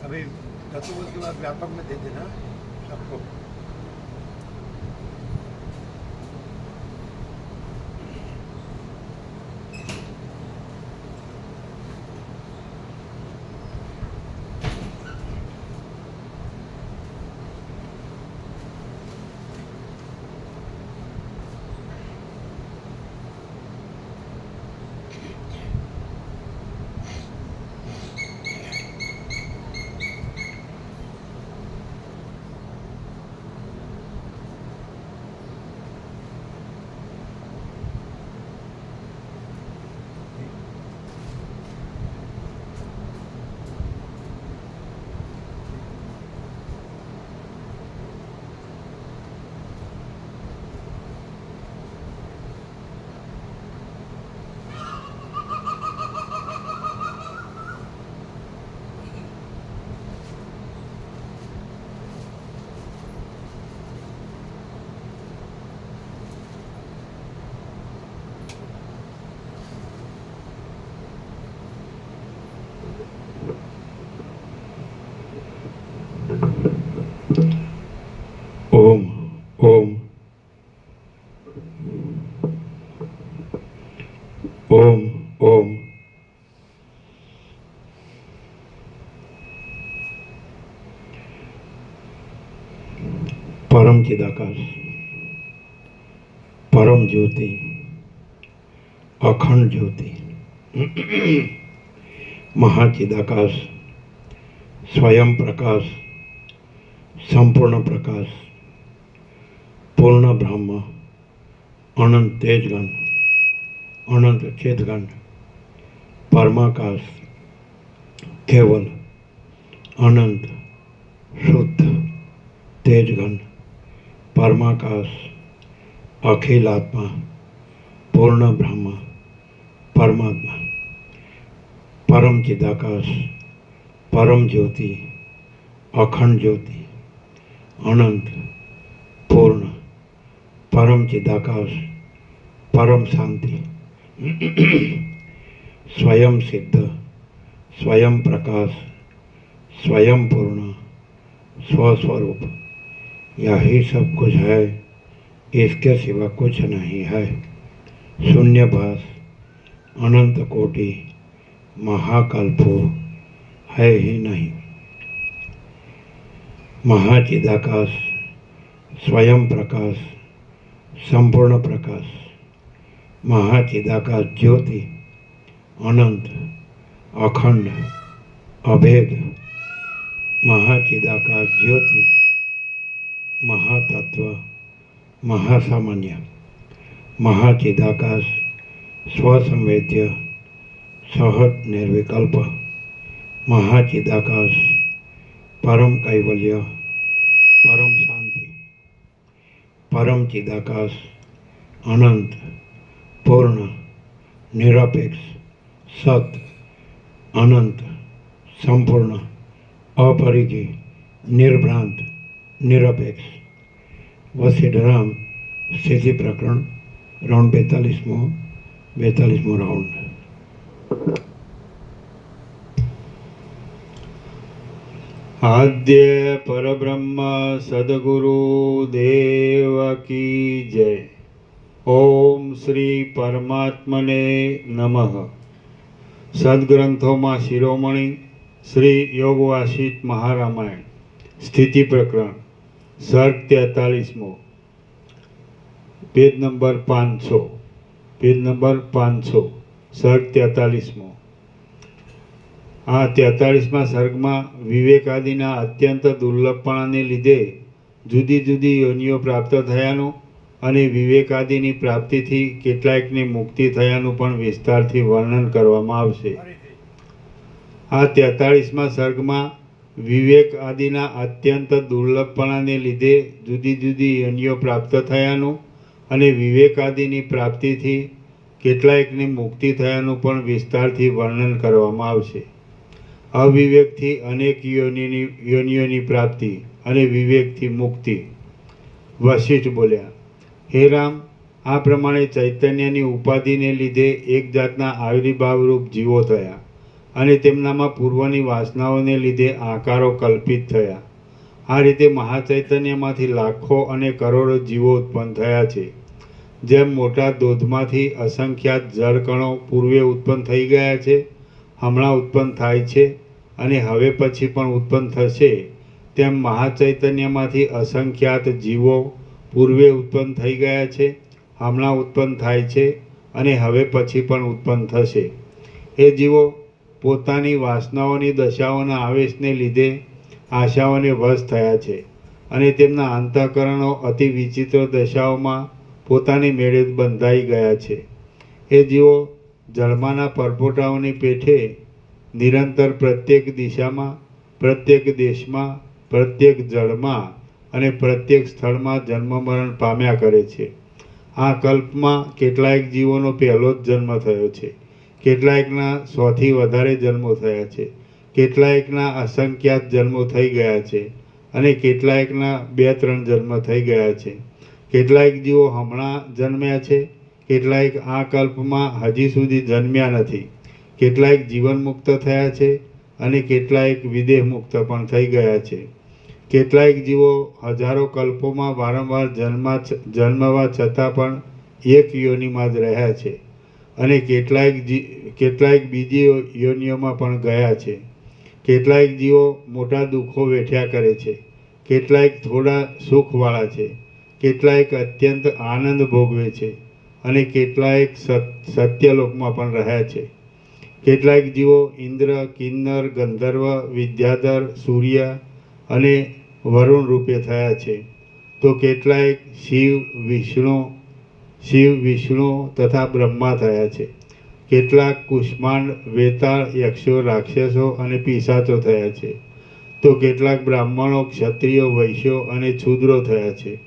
अभी रसूल के बाद व्यापक में दे देना सबको। ओम ओम ओम ओम। परम चिदाकाश, परम ज्योति, अखंड ज्योति, महाचिदाकाश, स्वयं प्रकाश, संपूर्ण प्रकाश, पूर्ण ब्रह्म, अनंत तेजगण, अनंत चेतगण, परमाकाश, केवल अनंत शुद्ध तेजगण, परमाकाश, अखिल आत्मा, पूर्ण ब्रह्म, परमात्मा, परम चिदाकाश, परम ज्योति, अखंड ज्योति, अनंत, पूर्ण, परम चिदाकाश, परम शांति, स्वयं सिद्ध, स्वयं प्रकाश, स्वयं पूर्ण, स्वस्वरूप, यही सब कुछ है, इसके सिवा कुछ नहीं है। शून्यभास, अनंत कोटि, महाकल्पो है ही नहीं। महाचिदाकाश, स्वयं प्रकाश, संपूर्ण प्रकाश, महाचिदाकाश ज्योति, अनंत, अखंड, अभेद, महाचिदाकाश ज्योति, महातत्व, महासामान्य, महाचिदाकाश, स्वसंवेद्य, सहज निर्विकल्प, महाचिदाकाश, परम कैवल्य, परम शांति, परम चिदाकाश, अनंत, पूर्ण, निरपेक्ष, सत, अनंत, संपूर्ण, अपरिधि, निर्भ्रांत, निरपेक्ष। वशिष्ठराम स्थिति प्रकरण राउंड 42मो राउंड। आद्य परब्रह्म सद्गुरु देव की जय। ओम श्री परमात्मने नमः। सद्ग्रंथों शिरोमणि श्री योग वासिष्ठ महारामायण स्थिति प्रकरण सर्ग 43मो, पेज नंबर 500, सर्ग 43मो। आ 43મા સર્ગમાં વિવેકાદિના અત્યંત દુર્લભપણાને લીધે જુદી જુદી યોનિઓ પ્રાપ્ત થયાનું અને વિવેકાદિની પ્રાપ્તિથી કેટલાકને મુક્તિ થયાનું પણ વિસ્તારથી વર્ણન કરવામાં આવશે। આ 43મા સર્ગમાં વિવેક આદિના અત્યંત દુર્લભપણાને લીધે જુદી જુદી યોનિઓ પ્રાપ્ત થયાનું અને વિવેકાદિની પ્રાપ્તિથી કેટલાકને મુક્તિ થયાનું પણ વિસ્તારથી વર્ણન કરવામાં આવશે। अविवेकथी अनेक योनियोनी प्राप्ति अने विवेकथी मुक्ति। वशिष्ठ बोल्या, हे राम, આ પ્રમાણે ચૈતન્યની ઉપાધિને લીધે એક જાતના આવિર્ભાવરૂપ જીવો થયા અને તેમનામાં પૂર્વની વાસનાઓને લીધે આકારો કલ્પિત થયા. આ રીતે મહાચૈતન્યમાંથી લાખો અને કરોડો જીવો ઉત્પન્ન થયા છે. જેમ મોટા ધોધમાંથી અસંખ્યાત જળકણો પૂર્વે ઉત્પન્ન થઈ ગયા છે, હમણાં ઉત્પન્ન થાય છે અને હવે પછી પણ ઉત્પન્ન થશે, તેમ મહાચૈતન્યમાંથી અસંખ્યાત જીવો પૂર્વે ઉત્પન્ન થઈ ગયા છે, હમણાં ઉત્પન્ન થાય છે અને હવે પછી પણ ઉત્પન્ન થશે. એ જીવો પોતાની વાસનાઓની દશાઓના આવેશને લીધે આશાઓને વશ થયા છે અને તેમના અંતઃકરણો અતિ વિચિત્ર દશાઓમાં પોતાની મેળે બંધાઈ ગયા છે. એ જીવો જળમાના પરપોટાઓની પેઠે નિરંતર પ્રત્યેક દિશામાં, પ્રત્યેક દેશમાં, પ્રત્યેક જળમાં અને પ્રત્યેક સ્થળમાં જન્મ મરણ પામ્યા કરે છે. આ કલ્પમાં કેટલાક જીવોનો પહેલો જ જન્મ થયો છે, કેટલાકના 100થી વધારે જન્મો થયા છે, કેટલાકના અસંખ્યાત જન્મો થઈ ગયા છે અને કેટલાકના 2-3 જન્મ થઈ ગયા છે. કેટલાક જીવો હમણાં જન્મ્યા છે, કેટલાક આ કલ્પમાં હજી સુધી જન્મ્યા નથી, કેટલાક જીવન મુક્ત થયા છે અને કેટલાક વિદેહ મુક્ત પણ થઈ ગયા છે. કેટલાક જીવો હજારો કલ્પોમાં વારંવાર જન્મવા છતાં પણ એક યોનિમાં જ રહ્યા છે અને કેટલાક બીજી યોનિઓમાં પણ ગયા છે. કેટલાક જીવો મોટા દુઃખો વેઠ્યા કરે છે, કેટલાક થોડા સુખવાળા છે, કેટલાક અત્યંત આનંદ ભોગવે છે અને કેટલાક સત્યલોકમાં પણ રહ્યા છે. કેટલાક જીવો ઇન્દ્ર, કિન્નર, ગંધર્વ, વિદ્યાધર, સૂર્ય અને વરુણ રૂપે થયા છે, તો કેટલાક શિવ, વિષ્ણુ તથા બ્રહ્મા થયા છે. કેટલાક કુષ્માંડ, વેતાળ, યક્ષો, રાક્ષસો અને પિશાચો થયા છે, તો કેટલાક બ્રાહ્મણો, ક્ષત્રિયો, વૈશ્યો અને શૂદ્રો થયા છે.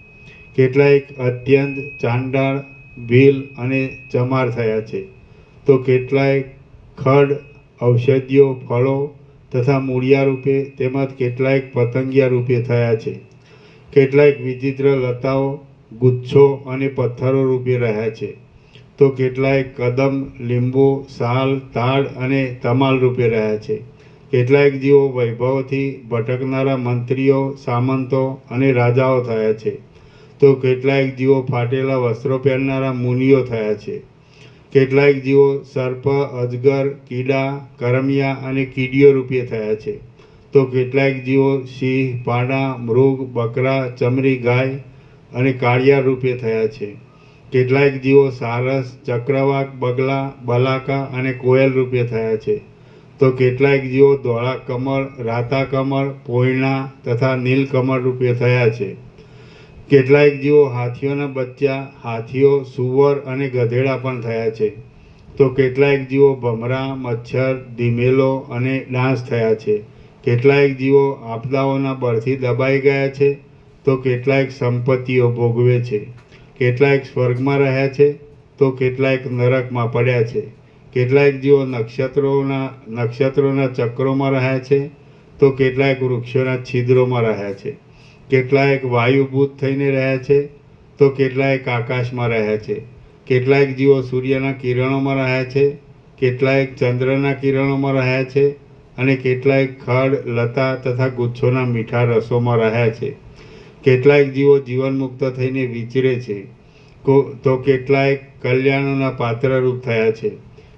કેટલાક અત્યંત ચાંડાળ, ભીલ અને ચમાર થયા છે, તો કેટલાક ખડ, ઔષધિઓ, ફળો તથા મૂળિયા રૂપે તેમજ કેટલાક પતંગિયા રૂપે થયા છે. કેટલાક વિચિત્ર લતાઓ, ગુચ્છો અને પથ્થરો રૂપે રહ્યા છે, તો કેટલાક કદમ, લીંબુ, સાલ, તાડ અને તમાલ રૂપે રહ્યા છે. કેટલાક જીવો વૈભવથી ભટકનારા મંત્રીઓ, સામંતો અને રાજાઓ થયા છે, તો કેટલાક જીવો ફાટેલા વસ્ત્રો પહેરનારા મુનિઓ થયા છે. કેટલાક જીવો સર્પ, અજગર, કીડા, કરમિયા અને કીડીઓ રૂપે થયા છે, તો કેટલાક જીવો સિંહ, પાડા, મૃગ, બકરા, ચમરી ગાય અને કાળિયા રૂપે થયા છે. કેટલાક જીવો સારસ, ચક્રવાક, બગલા, બલાકા અને કોયલ રૂપે થયા છે, તો કેટલાક જીવો ધોળા કમળ, રાતા કમળ, પોયણા તથા નીલકમળ રૂપે થયા છે. કેટલાક જીવો હાથીઓના બચ્ચા, હાથીઓ, સુવર અને ગધેડા પણ થયા છે, તો કેટલાક જીવો ભમરા, મચ્છર, ધીમેલો અને ડાંસ થયા છે. કેટલાક જીવો આપદાઓના બળથી દબાઈ ગયા છે, તો કેટલાક સંપત્તિઓ ભોગવે છે. કેટલાક સ્વર્ગમાં રહ્યા છે, તો કેટલાક નરકમાં પડ્યા છે. કેટલાક જીવો નક્ષત્રોના ચક્રોમાં રહ્યા છે, તો કેટલાક વૃક્ષોના છિદ્રોમાં રહ્યા છે. કેટલાક વાયુભૂત થઈને રહ્યા છે, તો કેટલાક આકાશમાં રહ્યા છે. કેટલાક જીવો સૂર્યના કિરણોમાં રહ્યા છે, કેટલાક ચંદ્રના કિરણોમાં રહ્યા છે અને કેટલાક ખડ, લતા તથા ગુચ્છોના મીઠા રસોમાં રહ્યા છે. કેટલાક જીવો જીવન મુક્ત થઈને વિચરે છે, તો કેટલાક કલ્યાણોના પાત્રરૂપ થયા છે.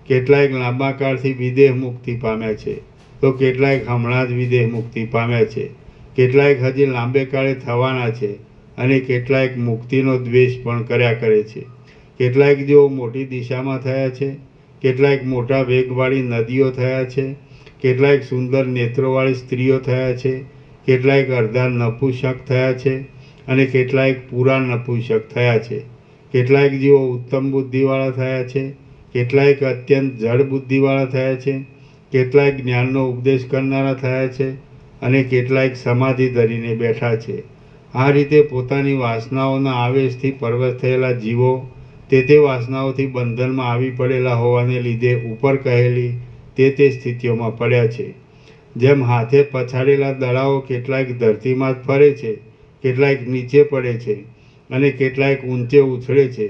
કેટલાક લાંબા કાળથી વિદેહ મુક્તિ પામ્યા છે, તો કેટલાક હમણાં જ વિદેહ મુક્તિ પામ્યા છે. કેટલાક હજી લાંબે કાળે થવાના છે અને કેટલાક મુક્તિનો દ્વેષ પણ કર્યા કરે છે. કેટલાક જેઓ મોટી દિશામાં થયા છે, કેટલાક મોટા વેગવાળી નદીઓ થયા છે, કેટલાક સુંદર નેત્રોવાળી સ્ત્રીઓ થયા છે, કેટલાક અડધા નપુંસક થયા છે અને કેટલાક પૂરા નપુંસક થયા છે. કેટલાક જીવો ઉત્તમ બુદ્ધિવાળા થયા છે, કેટલાક અત્યંત જડ બુદ્ધિવાળા થયા છે, કેટલાક જ્ઞાનનો ઉપદેશ કરનારા થયા છે અને કેટલાક સમાધિ ધરીને બેઠા છે. આ રીતે પોતાની વાસનાઓના આવેશથી પરવશ થયેલા જીવો તે વાસનાઓથી બંધનમાં આવી પડેલા હોવાને લીધે ઉપર કહેલી તે સ્થિતિઓમાં પડ્યા છે. જેમ હાથે પછાડેલા દડાઓ કેટલાક ધરતીમાં જ ફરે છે, કેટલાક નીચે પડે છે, અને કેટલાક ઊંચે ઉછળે છે,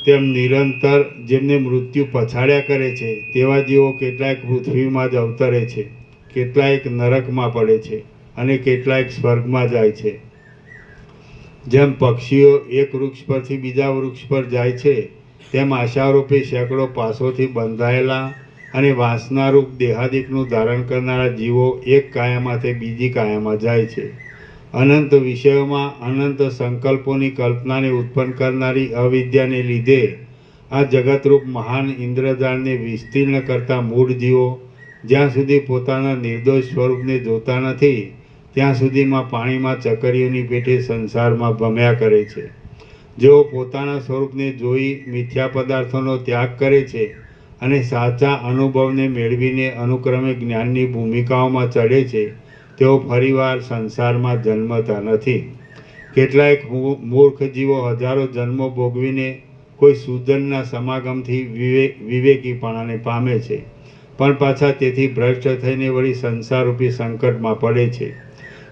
તેમ નિરંતર જેમને મૃત્યુ પછાડ્યા કરે છે તેવા જીવો કેટલાક પૃથ્વીમાં જ અવતરે છે, કેટલાક નરકમાં પડે છે અને કેટલાક સ્વર્ગમાં જાય છે. જેમ પક્ષીઓ એક વૃક્ષ પરથી બીજા વૃક્ષ પર જાય છે, તેમ આશારૂપી સેંકડો પાસોથી બંધાયેલા અને વાસનારૂપ દેહાદિકનું ધારણ કરનારા જીવો એક કાયામાંથી બીજી કાયામાં જાય છે. અનંત વિષયોમાં અનંત સંકલ્પોની કલ્પનાને ઉત્પન્ન કરનારી અવિદ્યાને લીધે આ જગતરૂપ મહાન ઇન્દ્રજાળને વિસ્તીર્ણ કરતા મૂળ જીવો જ્યાં સુધી પોતાના નિર્દોષ સ્વરૂપને જોતા નથી ત્યાં સુધીમાં પાણીમાં ચકરીઓની પેઠે સંસારમાં ભમ્યા કરે છે. જેઓ પોતાના સ્વરૂપને જોઈ મિથ્યા પદાર્થોનો ત્યાગ કરે છે અને સાચા અનુભવને મેળવીને અનુક્રમે જ્ઞાનની ભૂમિકાઓમાં ચડે છે, તેઓ ફરીવાર સંસારમાં જન્મતા નથી. કેટલાક મૂર્ખ જીવો હજારો જન્મો ભોગવીને કોઈ સૂજનના સમાગમથી વિવેકીપણાને પામે છે, પણ પાછા તેથી ભ્રષ્ટ થઈને વળી સંસારરૂપી સંકટમાં પડે છે.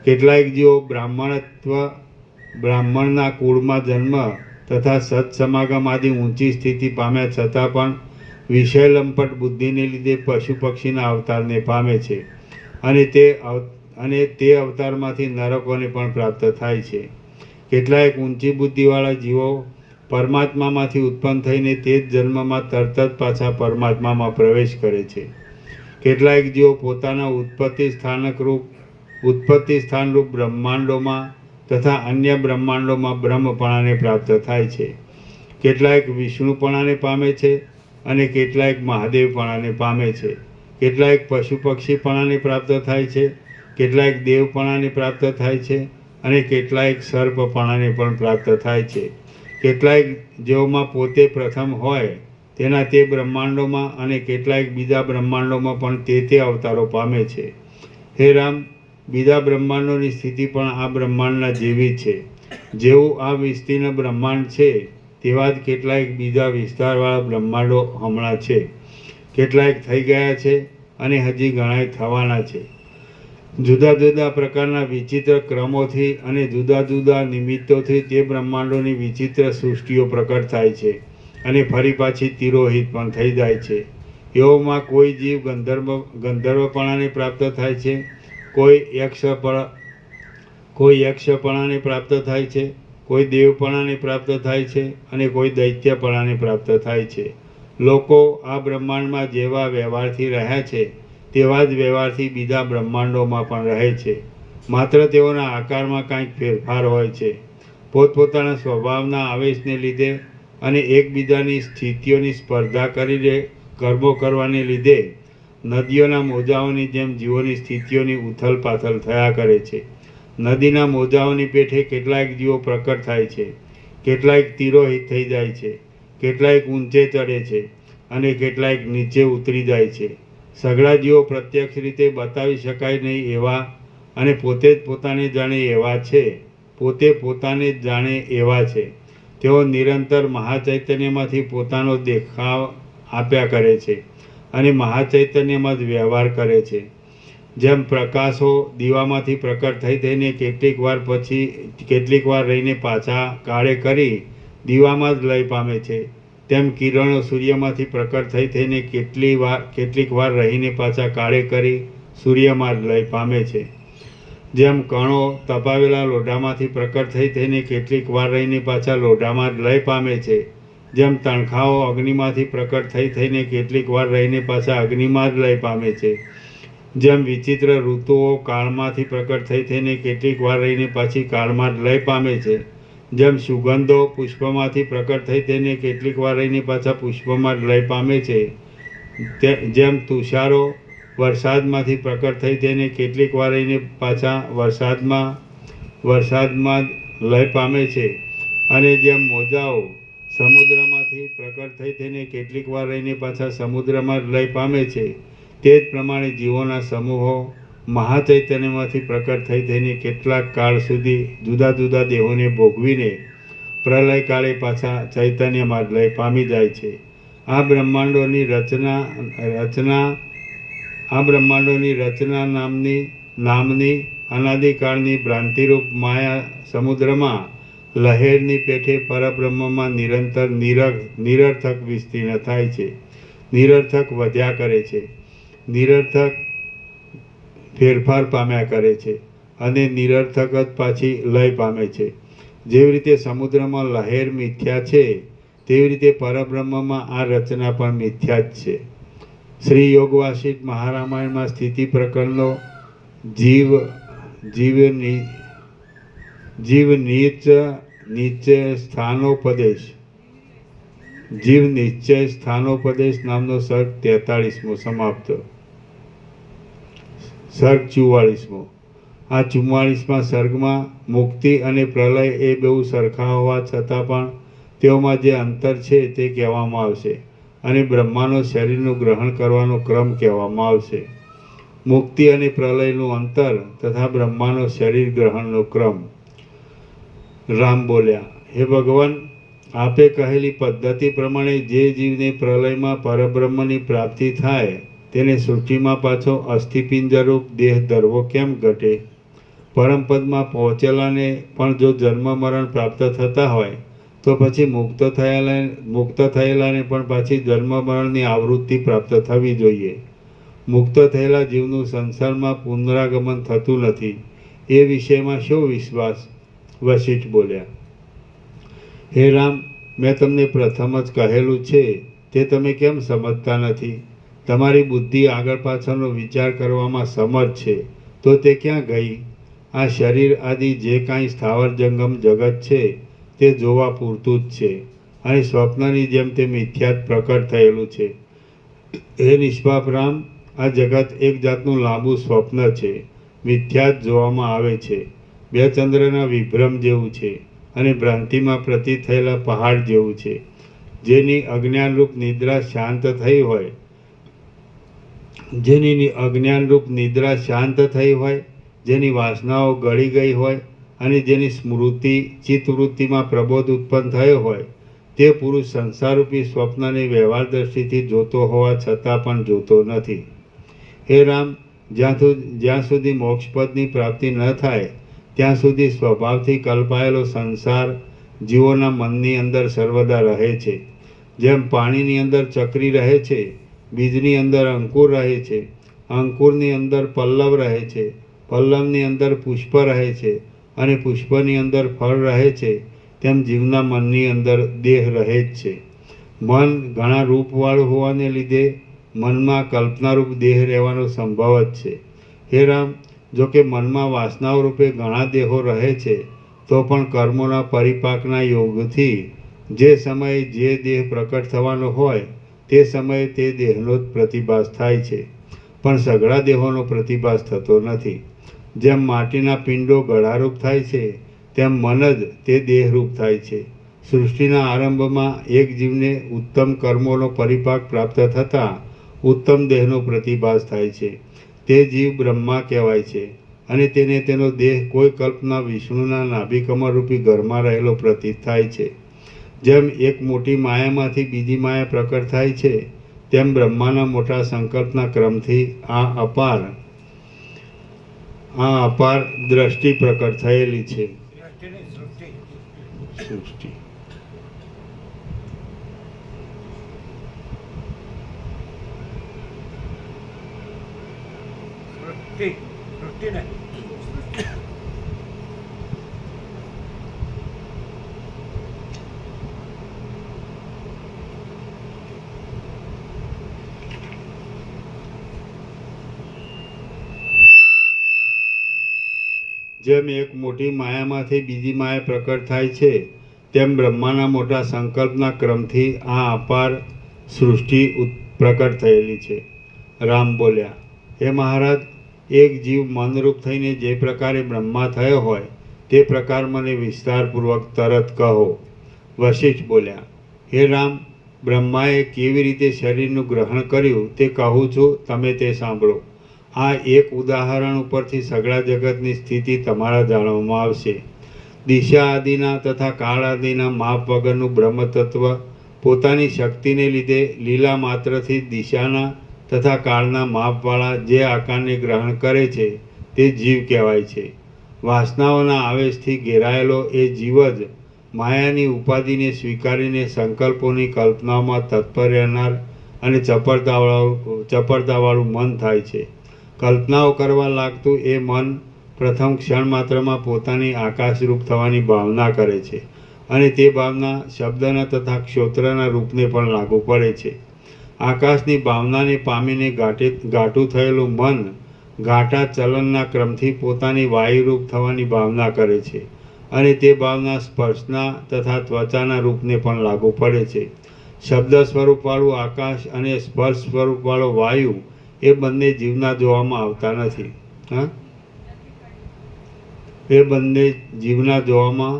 કેટલાક જીવો બ્રાહ્મણના કુળમાં જન્મ તથા સત્સમાગમ આદિ ઊંચી સ્થિતિ પામ્યા છતાં પણ વિષય લંપટ બુદ્ધિને લીધે પશુ પક્ષીના અવતારને પામે છે અને તે અવતારમાંથી નરકોને પણ પ્રાપ્ત થાય છે. કેટલાક ઊંચી બુદ્ધિવાળા જીવો પરમાત્મામાંથી ઉત્પન્ન થઈને તે જ જન્મમાં તરત જ પાછા પરમાત્મામાં પ્રવેશ કરે છે. કેટલાક જીવો પોતાના ઉત્પત્તિ સ્થાનરૂપ બ્રહ્માંડોમાં તથા અન્ય બ્રહ્માંડોમાં બ્રહ્મપણાને પ્રાપ્ત થાય છે. કેટલાક વિષ્ણુપણાને પામે છે અને કેટલાક મહાદેવપણાને પામે છે. કેટલાક પશુ પક્ષીપણાને પ્રાપ્ત થાય છે, કેટલાક દેવપણાને પ્રાપ્ત થાય છે અને કેટલાક સર્પપણાને પણ પ્રાપ્ત થાય છે. કેટલાક જેઓમાં પોતે પ્રથમ હોય તેના તે બ્રહ્માંડોમાં અને કેટલાક બીજા બ્રહ્માંડોમાં પણ તે અવતારો પામે છે. હે રામ, બીજા બ્રહ્માંડોની સ્થિતિ પણ આ બ્રહ્માંડના જેવી છે. જેવું આ વિસ્તીર્ણ બ્રહ્માંડ છે તેવા જ કેટલાક બીજા વિસ્તારવાળા બ્રહ્માંડો હમણાં છે. કેટલાક થઈ ગયા છે અને હજી ઘણાય થવાના છે. જુદા જુદા પ્રકારના વિચિત્ર ક્રમોથી અને જુદા જુદા નિમિત્તોથી તે બ્રહ્માંડોની વિચિત્ર સૃષ્ટિઓ પ્રકટ થાય છે અને ફરી પાછી તિરોહિત પણ થઈ જાય છે. એઓમાં કોઈ જીવ ગંધર્વપણાને પ્રાપ્ત થાય છે, કોઈ યક્ષપણાને પ્રાપ્ત થાય છે, કોઈ દેવપણાને પ્રાપ્ત થાય છે અને કોઈ દૈત્યપણાને પ્રાપ્ત થાય છે. લોકો આ બ્રહ્માંડમાં જેવા વ્યવહારથી રહ્યા છે તેવા જ વ્યવહારથી બીજા બ્રહ્માંડોમાં પણ રહે છે, માત્ર તેઓના આકારમાં કાંઈક ફેરફાર હોય છે. પોતપોતાના સ્વભાવના આવેશને લીધે અને એકબીજાની સ્થિતિઓની સ્પર્ધા કરીને કર્મો કરવાને લીધે નદીઓના મોજાઓની જેમ જીવોની સ્થિતિઓની ઉથલપાથલ થયા કરે છે. નદીના મોજાઓની પેઠે કેટલાક જીવો પ્રકટ થાય છે, કેટલાક તિરોહિત થઈ જાય છે, કેટલાક ઊંચે ચડે છે અને કેટલાક નીચે ઉતરી જાય છે. સઘળા જીવો પ્રત્યક્ષ રીતે બતાવી શકાય નહીં એવા અને પોતે જ પોતાને જાણે એવા છે, પોતે પોતાને જ જાણે એવા છે. તેઓ નિરંતર મહાચૈતન્યમાંથી પોતાનો દેખાવ આપ્યા કરે છે અને મહાચૈતન્યમાં જ વ્યવહાર કરે છે. જેમ પ્રકાશો દીવામાંથી પ્રકટ થઈને કેટલીક વાર રહીને પાછા કાળે કરી દીવામાં જ લય પામે છે, તેમ કિરણો સૂર્યમાંથી પ્રકટ થઈને કેટલીક વાર રહીને પાછા કાળે કરી સૂર્યમાં જ લય પામે છે. જેમ કણો તપાવેલા લોઢામાંથી પ્રકટ થઈને કેટલીક વાર રહીને પાછા લોઢામાં જ લય પામે છે, જેમ તણખાઓ અગ્નિમાંથી પ્રકટ થઈને કેટલીક વાર રહીને પાછા અગ્નિમાં જ લય પામે છે, જેમ વિચિત્ર ઋતુઓ કાળમાંથી પ્રકટ થઈને કેટલીક વાર રહીને પાછી કાળમાં જ લય પામે છે, જેમ સુગંધો પુષ્પમાંથી પ્રકટ થઈને કેટલીક વાર રહીને પાછા પુષ્પમાં જ લય પામે છે, જેમ તુષારો વરસાદમાંથી પ્રકટ થઈને કેટલીક વાર રહીને પાછા વરસાદમાં લય પામે છે, અને જેમ મોજાઓ સમુદ્રમાંથી પ્રકટ થઈને કેટલીક વાર રહીને પાછા સમુદ્રમાં જ લય પામે છે, તે જ પ્રમાણે જીવોના સમૂહો મહાચૈતન્યમાંથી પ્રકટ થઈને કેટલાક કાળ સુધી જુદા જુદા દેહોને ભોગવીને પ્રલય કાળે પાછા ચૈતન્યમાં જ લય પામી જાય છે. આ બ્રહ્માંડોની રચના નામની અનાદિકાળની ભ્રાંતિરૂપ માયા સમુદ્રમાં લહેરની પેઠે પરબ્રહ્મમાં નિરંતર નિરર્થક વિસ્તીર્ણ થાય છે, નિરર્થક વધ્યા કરે છે, નિરર્થક ફેરફાર પામ્યા કરે છે અને નિરર્થક જ પાછી લય પામે છે. જેવી રીતે સમુદ્રમાં લહેર મિથ્યા છે, તેવી રીતે પરબ્રહ્મમાં આ રચના પણ મિથ્યા જ છે. શ્રી યોગવાસિષ્ઠ મહારામાયણમાં સ્થિતિ પ્રકરણનો જીવ નિશ્ચય સ્થાનોપદેશ નામનો સર્ગ 43મો સમાપ્ત. સર્ગ 44મો. આ 44મા સર્ગમાં મુક્તિ અને પ્રલય એ બેઉ સરખા હોવા છતાં પણ તેઓમાં જે અંતર છે તે કહેવામાં આવશે અને બ્રહ્માનો શરીરનું ગ્રહણ કરવાનો ક્રમ કહેવામાં આવશે. મુક્તિ અને પ્રલયનું અંતર તથા બ્રહ્માનો શરીર ગ્રહણનો ક્રમ. રામ બોલ્યા, હે ભગવાન, આપે કહેલી પદ્ધતિ પ્રમાણે જે જીવને પ્રલયમાં પરબ્રહ્મની પ્રાપ્તિ થાય તેને સૃષ્ટિમાં પાછો અસ્થિપિંજરૂપ દેહ ધરવો કેમ ઘટે? પરમપદમાં પહોંચેલાને પણ જો જન્મ મરણ પ્રાપ્ત થતા હોય તો પછી મુક્ત થયેલાને પણ પાછી જન્મ મરણની આવૃત્તિ પ્રાપ્ત થવી જોઈએ. મુક્ત થયેલા જીવનું સંસારમાં પુનરાગમન થતું નથી એ વિષયમાં શો વિશ્વાસ? વશિષ્ઠ બોલ્યા, હે રામ, મેં તમને પ્રથમ જ કહેલું છે તે તમે કેમ સમજતા નથી? તમારી બુદ્ધિ આગળ પાછળનો વિચાર કરવામાં સમર્થ છે તો તે ક્યાં ગઈ? આ શરીર આદિ જે કાંઈ સ્થાવર જંગમ જગત છે તે જોવા પૂરતું જ છે અને સ્વપ્નની જેમ તે મિથ્યા જ પ્રકટ થયેલું છે. હે નિષ્પાપ રામ, આ જગત એક જાતનું લાંબુ સ્વપ્ન છે, મિથ્યા જ જોવામાં આવે છે. બે ચંદ્રના વિભ્રમ જેવું છે અને ભ્રાંતિમાં પ્રતીત થયેલા પહાડ જેવું છે. જેની અજ્ઞાનરૂપ નિદ્રા શાંત થઈ હોય, જેની વાસનાઓ ગળી ગઈ હોય અને જેની સ્મૃતિ ચિત્તવૃત્તિમાં પ્રબોધ ઉત્પન્ન થયો હોય તે પુરુષ સંસારરૂપી સ્વપ્નને વ્યવહાર દ્રષ્ટિથી જોતો હોવા છતાં પણ જોતો નથી. હે રામ, જ્યાં સુધી મોક્ષપદની પ્રાપ્તિ ન થાય ત્યાં સુધી સ્વભાવથી કલ્પાયેલો સંસાર જીવોના મનની અંદર સર્વદા રહે છે. જેમ પાણીની અંદર ચક્રી રહે છે, બીજની અંદર અંકુર રહે છે, અંકુરની અંદર પલ્લવ રહે છે, પલ્લવની અંદર પુષ્પ રહે છે અને પુષ્પની અંદર ફળ રહે છે, તેમ જીવના મનની અંદર દેહ રહે જ છે. મન ઘણા રૂપવાળું હોવાને લીધે મનમાં કલ્પનારૂપ દેહ રહેવાનો સંભવ જ છે. હે રામ, જો કે મનમાં વાસનાઓ રૂપે ઘણા દેહો રહે છે તો પણ કર્મોના પરિપાકના યોગથી જે સમયે જે દેહ પ્રકટ થવાનો હોય તે સમયે તે દેહનો જ પ્રતિભાસ થાય છે, પણ સઘળા દેહોનો પ્રતિભાસ થતો નથી. જેમ માટીના પિંડો ગળારૂપ થાય છે તેમ મન જ તે દેહરૂપ થાય છે. સૃષ્ટિના આરંભમાં એક જીવને ઉત્તમ કર્મોનો પરિપાક પ્રાપ્ત થતાં ઉત્તમ દેહનો પ્રતિભાસ થાય છે. તે જીવ બ્રહ્મા કહેવાય છે અને તેને તેનો દેહ કોઈ કલ્પના વિષ્ણુના નાભિકમળરૂપી ઘરમાં રહેલો પ્રતીત થાય છે. જેમ એક મોટી માયામાંથી બીજી માયા પ્રકટ થાય છે તેમ બ્રહ્માના મોટા સંકલ્પના ક્રમથી આ અપાર દ્રષ્ટિ પ્રકટ થયેલી છે. સૃષ્ટિ જેમ એક મોટી માયામાંથી બીજી માયા પ્રકટ થાય છે તેમ બ્રહ્માના મોટા સંકલ્પના ક્રમથી આ અપાર સૃષ્ટિ પ્રકટ થયેલી છે. રામ બોલ્યા, હે મહારાજ, એક જીવ મનરૂપ થઈને જે પ્રકારે બ્રહ્મા થયો હોય તે પ્રકાર મને વિસ્તારપૂર્વક તરત કહો. વશિષ્ઠ બોલ્યા, હે રામ, બ્રહ્માએ કેવી રીતે શરીરનું ગ્રહણ કર્યું તે કહું છું, તમે તે સાંભળો. આ એક ઉદાહરણ ઉપરથી સઘળા જગતની સ્થિતિ તમારા જાણવામાં આવશે. દિશા આદિના તથા કાળ આદિના માપ વગરનું બ્રહ્મતત્વ પોતાની શક્તિને લીધે લીલા માત્રથી દિશાના તથા કાળના માપવાળા જે આકારને ગ્રહણ કરે છે તે જીવ કહેવાય છે. વાસનાઓના આવેશથી ઘેરાયેલો એ જીવ જ માયાની ઉપાધિને સ્વીકારીને સંકલ્પોની કલ્પનાઓમાં તત્પર રહેનાર અને ચપળતાવાળું મન થાય છે. કલ્પનાઓ કરવા લાગતું એ મન પ્રથમ ક્ષણ માત્રમાં પોતાની આકાશરૂપ થવાની ભાવના કરે છે અને તે ભાવના શબ્દના તથા ક્ષોત્રના રૂપને પણ લાગુ પડે છે. આકાશની ભાવનાને પામીને ઘાટું થયેલું મન ઘાટા ચલનના ક્રમથી પોતાની વાયુરૂપ થવાની ભાવના કરે છે અને તે ભાવના સ્પર્શના તથા ત્વચાના રૂપને પણ લાગુ પડે છે. શબ્દ સ્વરૂપવાળું આકાશ અને સ્પર્શ સ્વરૂપવાળો વાયુ એ બંને જીવના જોવામાં આવતા નથી. એ બંને જીવના જોવામાં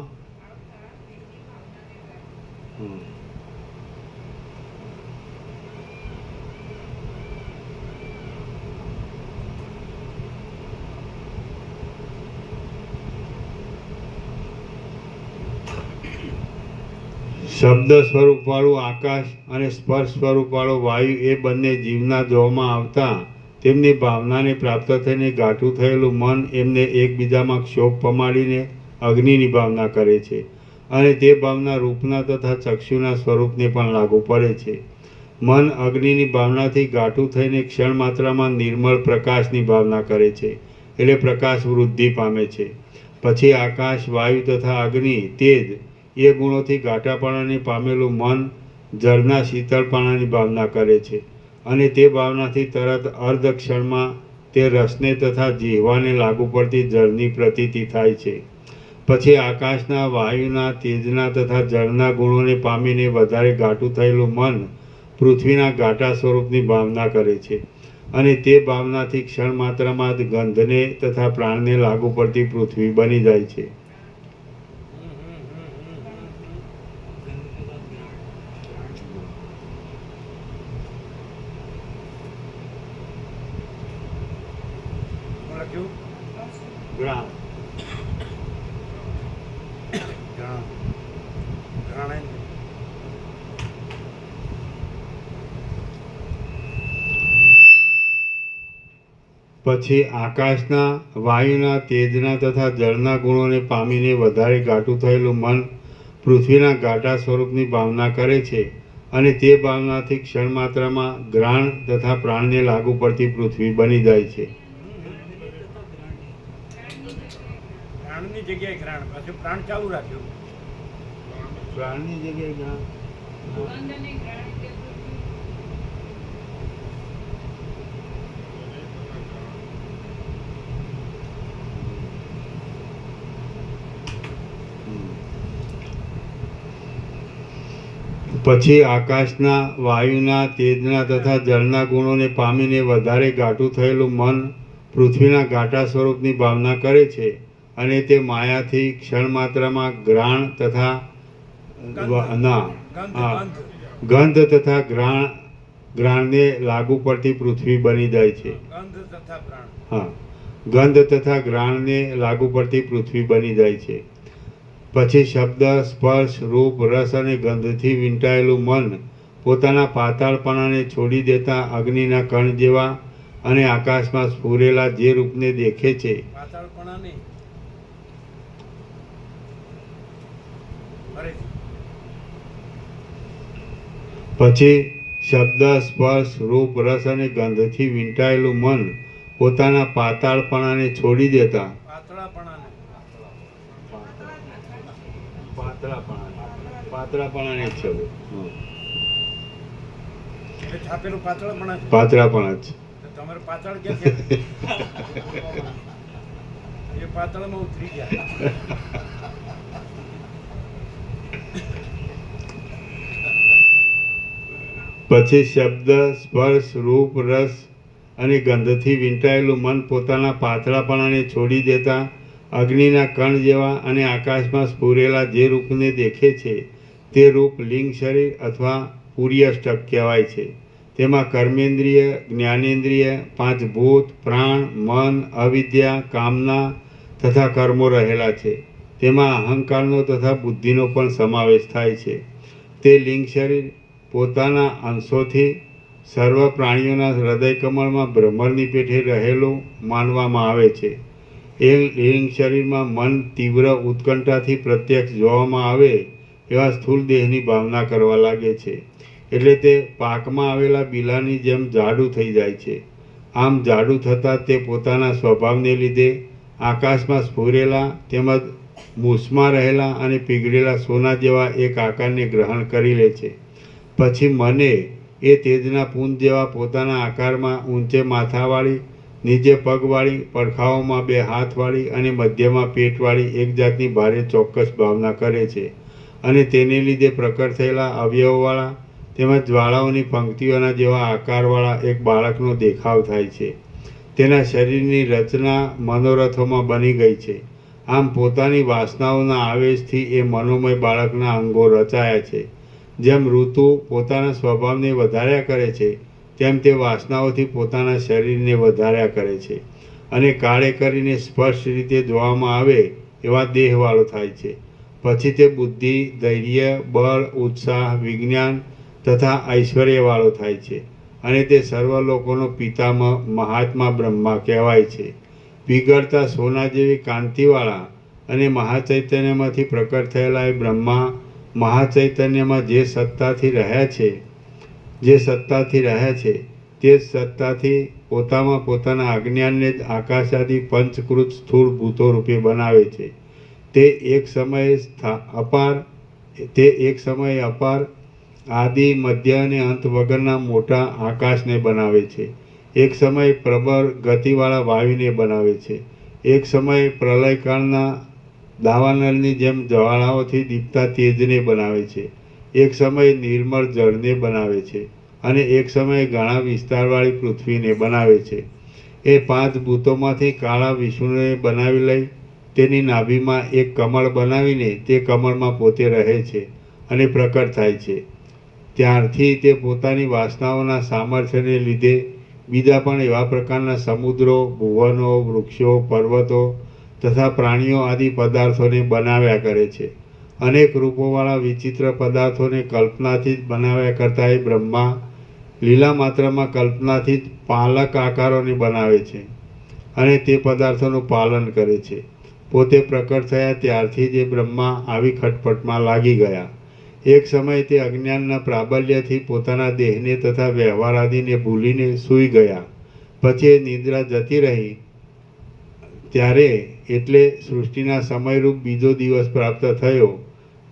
શબ્દ સ્વરૂપવાળું આકાશ અને સ્પર્શ સ્વરૂપવાળો વાયુ એ બંને જીવના જોવામાં આવતા તેમની ભાવનાને પ્રાપ્ત થઈને ઘાટું થયેલું મન એમને એકબીજામાં ક્ષોભ પમાડીને અગ્નિની ભાવના કરે છે અને તે ભાવના રૂપના તથા ચક્ષુના સ્વરૂપને પણ લાગુ પડે છે. મન અગ્નિની ભાવનાથી ઘાટું થઈને ક્ષણ માત્રામાં નિર્મળ પ્રકાશની ભાવના કરે છે એટલે પ્રકાશ વૃદ્ધિ પામે છે. પછી આકાશ, વાયુ તથા અગ્નિ, તેજ એ ગુણોથી ઘાટાપણાને પામેલું મન જળના શીતળપણાની ભાવના કરે છે અને તે ભાવનાથી તરત અર્ધ ક્ષણમાં તે રસને તથા જીહવાને લાગુ પડતી જળની પ્રતીતિ થાય છે. પછી આકાશના, વાયુના, તેજના તથા જળના ગુણોને પામીને વધારે ઘાટું થયેલું મન પૃથ્વીના ઘાટા સ્વરૂપની ભાવના કરે છે અને તે ભાવનાથી ક્ષણ માત્રમાં જ ગંધને તથા પ્રાણને લાગુ પડતી પૃથ્વી બની જાય છે. પછી આકાશના, વાયુના, તેજના તથા જળના ગુણોને પામીને વધારે ઘાટું થયેલું મન પૃથ્વીના ઘાટા સ્વરૂપની ભાવના કરે છે અને તે ભાવનાથી ક્ષણ માત્રામાં ઘ્રાણ તથા પ્રાણને લાગુ પડતી પૃથ્વી બની જાય છે. પ્રાણની જગ્યાએ ઘ્રાણ, પાછું પ્રાણ ચાલુ રાખ્યું. પ્રાણની જગ્યાએ ઘ્રાણ. પછી આકાશના, વાયુના, તેજના તથા જળના ગુણોને પામીને વધારે ઘાટું થયેલું મન પૃથ્વીના ઘાટા સ્વરૂપની ભાવના કરે છે અને તે માયાથી ક્ષણ માત્રામાં ઘ્રાણ તથા ગંધ તથા ઘ્રાણને લાગુ પડતી પૃથ્વી બની જાય છે. ગંધ તથા ઘ્રાણને લાગુ પડતી પૃથ્વી બની જાય છે. પછી શબ્દ, સ્પર્શ, રૂપ, રસ અને ગંધથી વીંટાયેલું મન પોતાના પાતાળપણાને છોડી દેતા અગ્નિના કણ જેવા અને આકાશમાં સ્ફુરેલા જે રૂપને દેખે છે. પછી શબ્દ, સ્પર્શ, રૂપ, રસ અને ગંધથી વીંટાયેલું મન પોતાના પાતાળપણાને છોડી દેતા પાતળાપણાને પાતળાપણા જ તમારે પાતળ કે એ પાતળમાં ઉતરી ગયા. પછી શબ્દ, સ્પર્શ, રૂપ, રસ અને ગંધથી વીંટાયેલું મન પોતાના પાતળાપણાને છોડી દેતા અગ્નિના કણ જેવા અને આકાશમાં સ્ફુરેલા જે રૂપને દેખે છે તે રૂપ લિંગ શરીર અથવા પુર્યષ્ટક કહેવાય છે. તેમાં કર્મેન્દ્રિય, જ્ઞાનેન્દ્રિય, પાંચ ભૂત, પ્રાણ, મન, અવિદ્યા, કામના તથા કર્મો રહેલા છે. તેમાં અહંકારનો તથા બુદ્ધિનો પણ સમાવેશ થાય છે. તે લિંગ શરીર પોતાના અંશોથી સર્વ પ્રાણીઓના હૃદય કમળમાં ભ્રમરની પેઠે રહેલું માનવામાં આવે છે. એ લિંગ શરીરમાં મન તીવ્ર ઉત્કંઠાથી પ્રત્યક્ષ જોવામાં આવે એવા સ્થૂળ દેહની ભાવના કરવા લાગે છે. એટલે તે પાકમાં આવેલા બિલાની જેમ જાડું થઈ જાય છે. આમ જાડું થતાં તે પોતાના સ્વભાવને લીધે આકાશમાં સ્ફુરેલા તેમજ મૂસમાં રહેલા અને પીગળેલા સોના જેવા એક આકારને ગ્રહણ કરી લે છે. પછી મને એ તેજના પુંજ જેવા પોતાના આકારમાં ઊંચે માથાવાળી, નીચે પગવાળી, પડખાઓમાં 2 હાથવાળી અને મધ્યમાં પેટવાળી એક જાતની ભારે ચોક્કસ ભાવના કરે છે. અને તેને લીધે પ્રકટ થયેલા અવયવવાળા તેમજ જ્વાળાઓની પંક્તિઓના જેવા આકારવાળા એક બાળકનો દેખાવ થાય છે. તેના શરીરની રચના મનોરથોમાં બની ગઈ છે. આમ પોતાની વાસનાઓના આવેશથી એ મનોમય બાળકના અંગો રચાયા છે. જેમ ઋતુ પોતાના સ્વભાવને વધાર્યા કરે છે, તેમ તે વાસનાઓથી પોતાના શરીરને વધાર્યા કરે છે અને કાળે કરીને સ્પષ્ટ રીતે જોવામાં આવે એવા દેહવાળો થાય છે. પછી તે બુદ્ધિ, ધૈર્ય, બળ, ઉત્સાહ, વિજ્ઞાન તથા ઐશ્વર્યવાળો થાય છે અને તે સર્વ લોકોનો પિતામહ મહાત્મા બ્રહ્મા કહેવાય છે. પીગળતા સોના જેવી કાંતિવાળા અને મહાચૈતન્યમાંથી પ્રકટ થયેલા એ બ્રહ્મા મહાચૈતન્યમાં જે સત્તાથી રહ્યા છે તે જ સત્તાથી પોતામાં પોતાના અજ્ઞાનને જ આકાશ આદિ પંચકૃત સ્થૂળ ભૂતો રૂપે બનાવે છે. તે એક સમયે અપાર આદિ, મધ્ય અને અંત વગરના મોટા આકાશને બનાવે છે. એક સમયે પ્રબળ ગતિવાળા વાયુને બનાવે છે. એક સમયે પ્રલયકાળના દાવાનળની જેમ જ્વાળાઓથી દીપતા તેજને બનાવે છે. એક સમયે નિર્મળ જળને બનાવે છે અને એક સમયે ઘણા વિસ્તારવાળી પૃથ્વીને બનાવે છે. એ 5 ભૂતોમાંથી કાળા વિષ્ણુને બનાવી લઈ તેની નાભીમાં એક કમળ બનાવીને તે કમળમાં પોતે રહે છે અને પ્રકટ થાય છે. ત્યારથી તે પોતાની વાસનાઓના સામર્થ્યને લીધે બીજા પણ એવા પ્રકારના સમુદ્રો, ભુવનો, વૃક્ષો, પર્વતો તથા પ્રાણીઓ આદિ પદાર્થોને બનાવ્યા કરે છે. અનેક રૂપોવાળા વિચિત્ર પદાર્થોને કલ્પનાથી જ બનાવ્યા કરતા એ બ્રહ્મા લીલા માત્રમાં કલ્પનાથી જ પાલક આકારોને બનાવે છે અને તે પદાર્થોનું પાલન કરે છે. પોતે પ્રકટ થયા ત્યારથી જ એ બ્રહ્મા આવી ખટપટમાં લાગી ગયા. એક સમયે તે અજ્ઞાનના પ્રાબલ્યથી પોતાના દેહને તથા વ્યવહાર આદિને ભૂલીને સૂઈ ગયા. પછી એ નિદ્રા જતી રહી ત્યારે એટલે સૃષ્ટિના સમયરૂપ બીજો દિવસ પ્રાપ્ત થયો.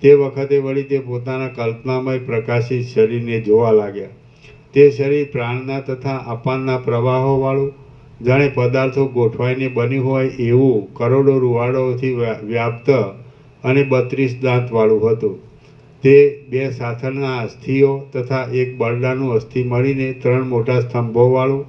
તે વખતે વળી તે પોતાના કલ્પનામય પ્રકાશિત શરીરને જોવા લાગ્યા. તે શરીર પ્રાણના તથા અપાનના પ્રવાહોવાળું, જાણે પદાર્થો ગોઠવાઈને બન્યું હોય એવું કરોડો રૂવાડાઓથી વ્યાપ્ત અને 32 દાંતવાળું હતું. તે 2 સાથળના અસ્થિઓ તથા એક બરડાનું અસ્થિ મળીને 3 મોટા સ્તંભોવાળું,